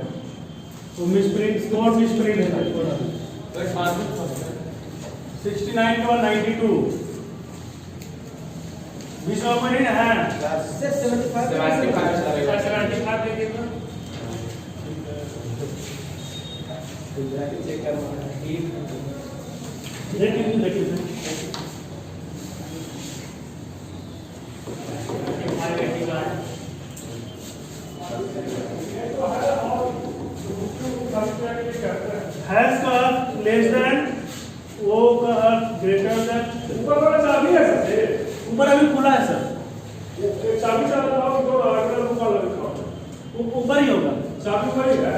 तो मिसप्रिंट स्कोर मिसप्रिंट है। 69 के बाद 92 20 नंबर नहीं है 75 देखिए हैज का लेस देन, वो का ग्रेटर देन। ऊपर वाला चाबी है सर, ऊपर अभी खुला है सर। चाबी से लगाओ तो आगे ऊपर लगाओ, ऊपर ही होगा चाबी ऊपर ही है।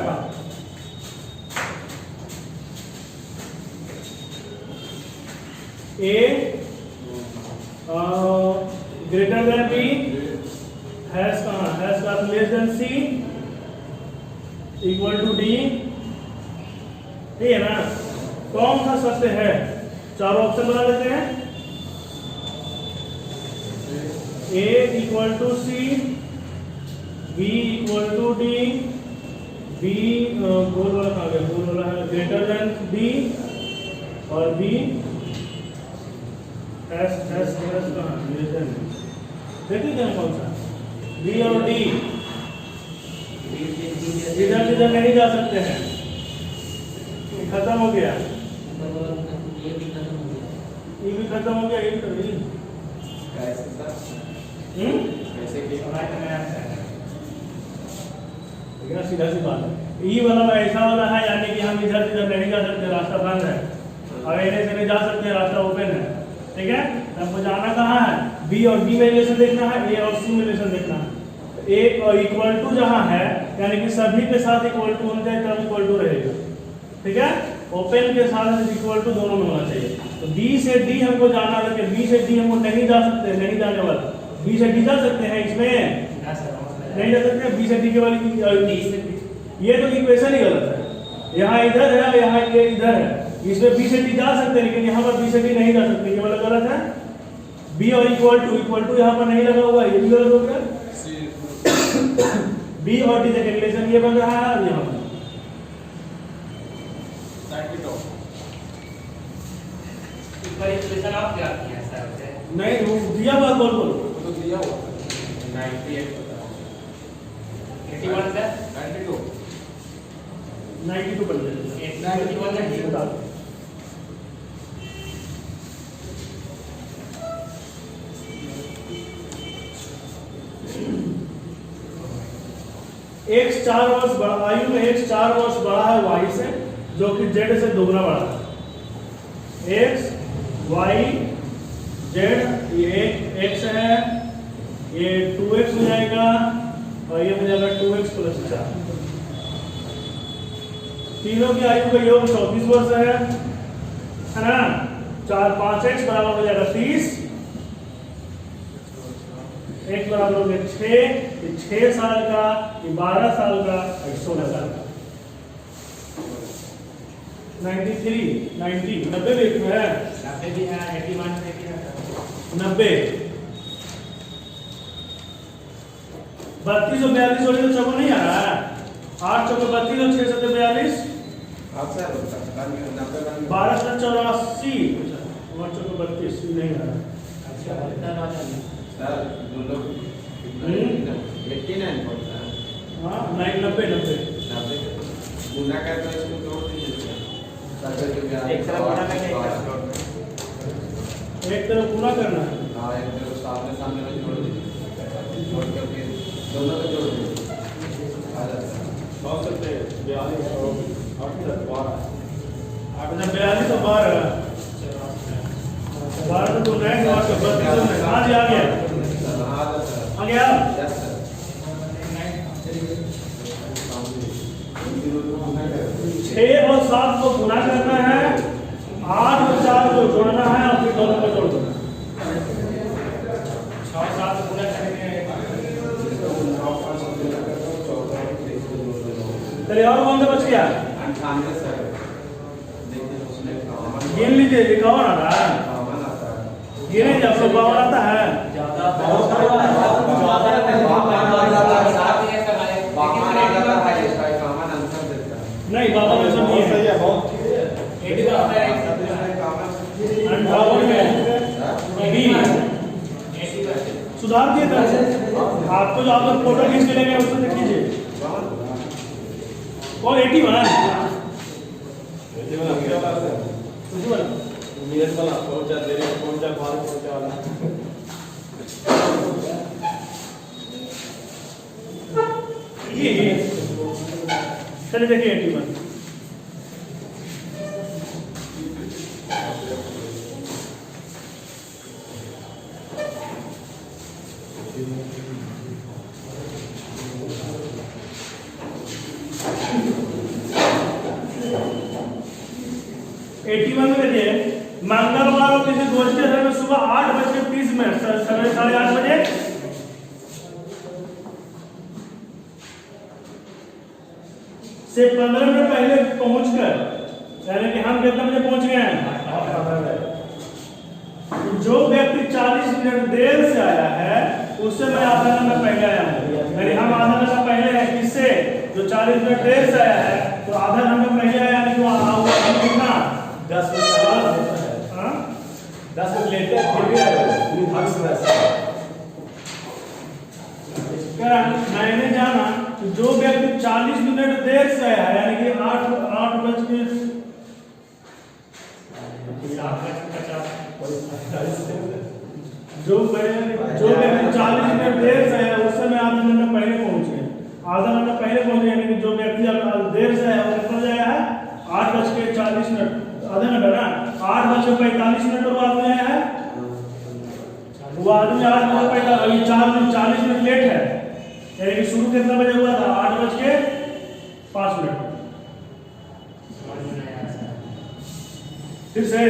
A greater than B, has got less than C, equal to D। ठीक है ना? कौन सा सत्य है? चारों ऑप्शन बना लेते हैं। A equal to C, B equal to D, B गोल वाला कहाँ गया? गोल वाला है greater than B और B S कहाँ? देखिए क्या कौन सा? B और D इधर नहीं जा सकते हैं। ये खत्म हो गया, ये भी खत्म हो गया। ये भी खत्म हो गया, ये तो नहीं। कैसे सर? कैसे की? लेकिन सीधा सी बात है, ये वाला ऐसा वाला है यानी कि हम इधर इधर नहीं जा सकते, रास्ता बंद है, और एने से नहीं जा सकते, रास्ता ओपन है। ठीक है, हमको जाना कहाँ है? बी और डी में रिलेशन देखना है, ए और सी में रिलेशन देखना है। ए और इक्वल टू जहाँ है यानी कि सभी के साथ इक्वल टू होना चाहिए, तब इक्वल टू रहेगा। ठीक है, ओपन के साथ इक्वल टू दोनों में होना चाहिए। तो बी से डी हमको जाना है, बी से डी हमको नहीं जा सकते, नहीं जाने वाला। बी से डी जा सकते हैं इसमें, नहीं जा सकते। बी से डी के वाली ये तो इक्वेशन ही गलत है, यहाँ इधर है, यहाँ ये इधर है, इसमें बी से डी जा सकते हैं, लेकिन यहाँ पर बी से डी नहीं जा सकते, ये वाला गलत है। बी और इक्वल टू यहाँ पर नहीं लगा हुआ है, ये भी गलत हो गया। बी और डी का रिलेशन ये बन रहा है, यहाँ पर इक्वेशन आप क्या किया सर? नहीं वो दिया बात बोलो तो दिया हुआ 98 81 सर 92 92 बन जाएगा। 91 है बता दो। x 4 वर्ष बड़ा, आयु में x 4 वर्ष बड़ा है y से, जो कि z से दोगुना बड़ा है। x y z, ये x है, ये 2x हो जाएगा, और ये हो जाएगा 2x प्लस 4। तीनों की आयु का योग 34 वर्ष है ना। 4 5x बराबर हो जाएगा 30, x बराबर हो गया 6, ये 6 साल का, ये 12 साल का, 16 साल का। 93 90 90 भी इसमें है, 90 भी है, 81 है कि है 90 32 और 42 वाले तो चौको नहीं आ रहा है। 8 चौको 32 और 6 7 42, आप सर 12 7 84, 8 चौको 32 नहीं आ रहा। अच्छा इतना ना चाहिए सर जो लोग 89 बोलता है हाँ 90 गुना कर तो इसको जोड़ दीजिए एक तरफ गुना करके एक तरफ जोड़ एक तरफ गुना करना है। हाँ एक तरफ सामने सामने में जोड़ दीजिए, जोड़ के फिर दोनों को जोड़ दीजिए आ जाता है 42 और 12 तो 12 तो नहीं, 32 हाँ जी आ गया, आ जाता है आ गया। यस सर 6 और 7 को गुना करना है, 8 और 4 को जोड़ना है, और फिर दोनों को जोड़ देना है। 6 7 गुना करेंगे। चलिए और कौन सा बच गया? 98 सर देखिए उसमें गिन लीजिए, 51 आ रहा है, कामन आता है गिने जब 52 आता है। नहीं बाबा में सब नहीं है, 58 में बी सुधार दिए था आपको, जो आप लोग फोटो खींच के ले गए उसको देख लीजिए। कौन 81 ये चलिए देखिए 81 81 में देखिए, मंगलवार को किसी दोस्त के घर में सुबह 8:30 में 8:30 बजे से 15 मिनट पहले पहुंचकर, यानी कि हम कितने बजे पहुंच गए हैं? जो व्यक्ति 40 मिनट देर से आया है उससे मैं आधा घंटा पहले आया हूं, यानी हम आधा घंटा पहले हैं किससे? जो 40 मिनट देर से आया है, तो आधा घंटा पहले आया, यानी कि वो कितना 10 मिनट 10 मिनट लेते हैं फिर भी आएगा। मैंने जाना जो व्यक्ति 40 मिनट देर से आया, यानी कि 8 बज के जो व्यक्ति 40 मिनट देर से है उस समय आधा घंटा पहले पहुंचे, आधा घंटा पहले पहुंचे, यानी कि जो व्यक्ति देर से है वो कितना जाया है 8:40, आधा घंटा ना 8:45 पर वो आदमी आया है, वो आदमी 8:45 40 मिनट लेट है, यानी कि शुरू कितना बजे हुआ था 8:05। फिर से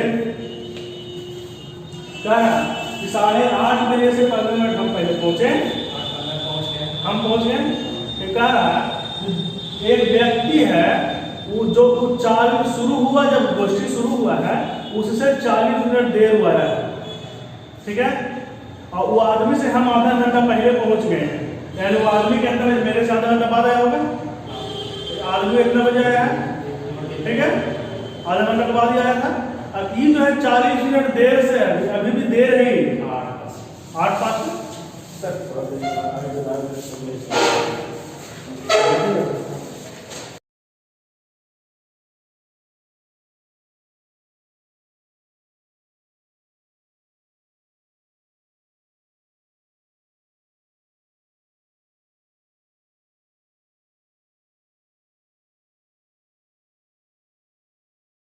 क्या है कि 8:30 बजे से 15 मिनट हम पहले पहुंचे, हम पहुंच गए। फिर कह रहा है एक व्यक्ति है वो जो चालू शुरू हुआ, जब गोष्ठी शुरू हुआ है उससे 40 मिनट देर हुआ है, ठीक है, और वो आदमी से हम आधा घंटा पहले पहुंच गए हैं, यानी वो आदमी के अंदर मेरे से आधा घंटा बाद आया होगा, आदमी इतना बजे आया है, ठीक है, आधा घंटा के बाद ही आया था। अब ये जो है 40 मिनट देर से अभी भी देर है 8:05।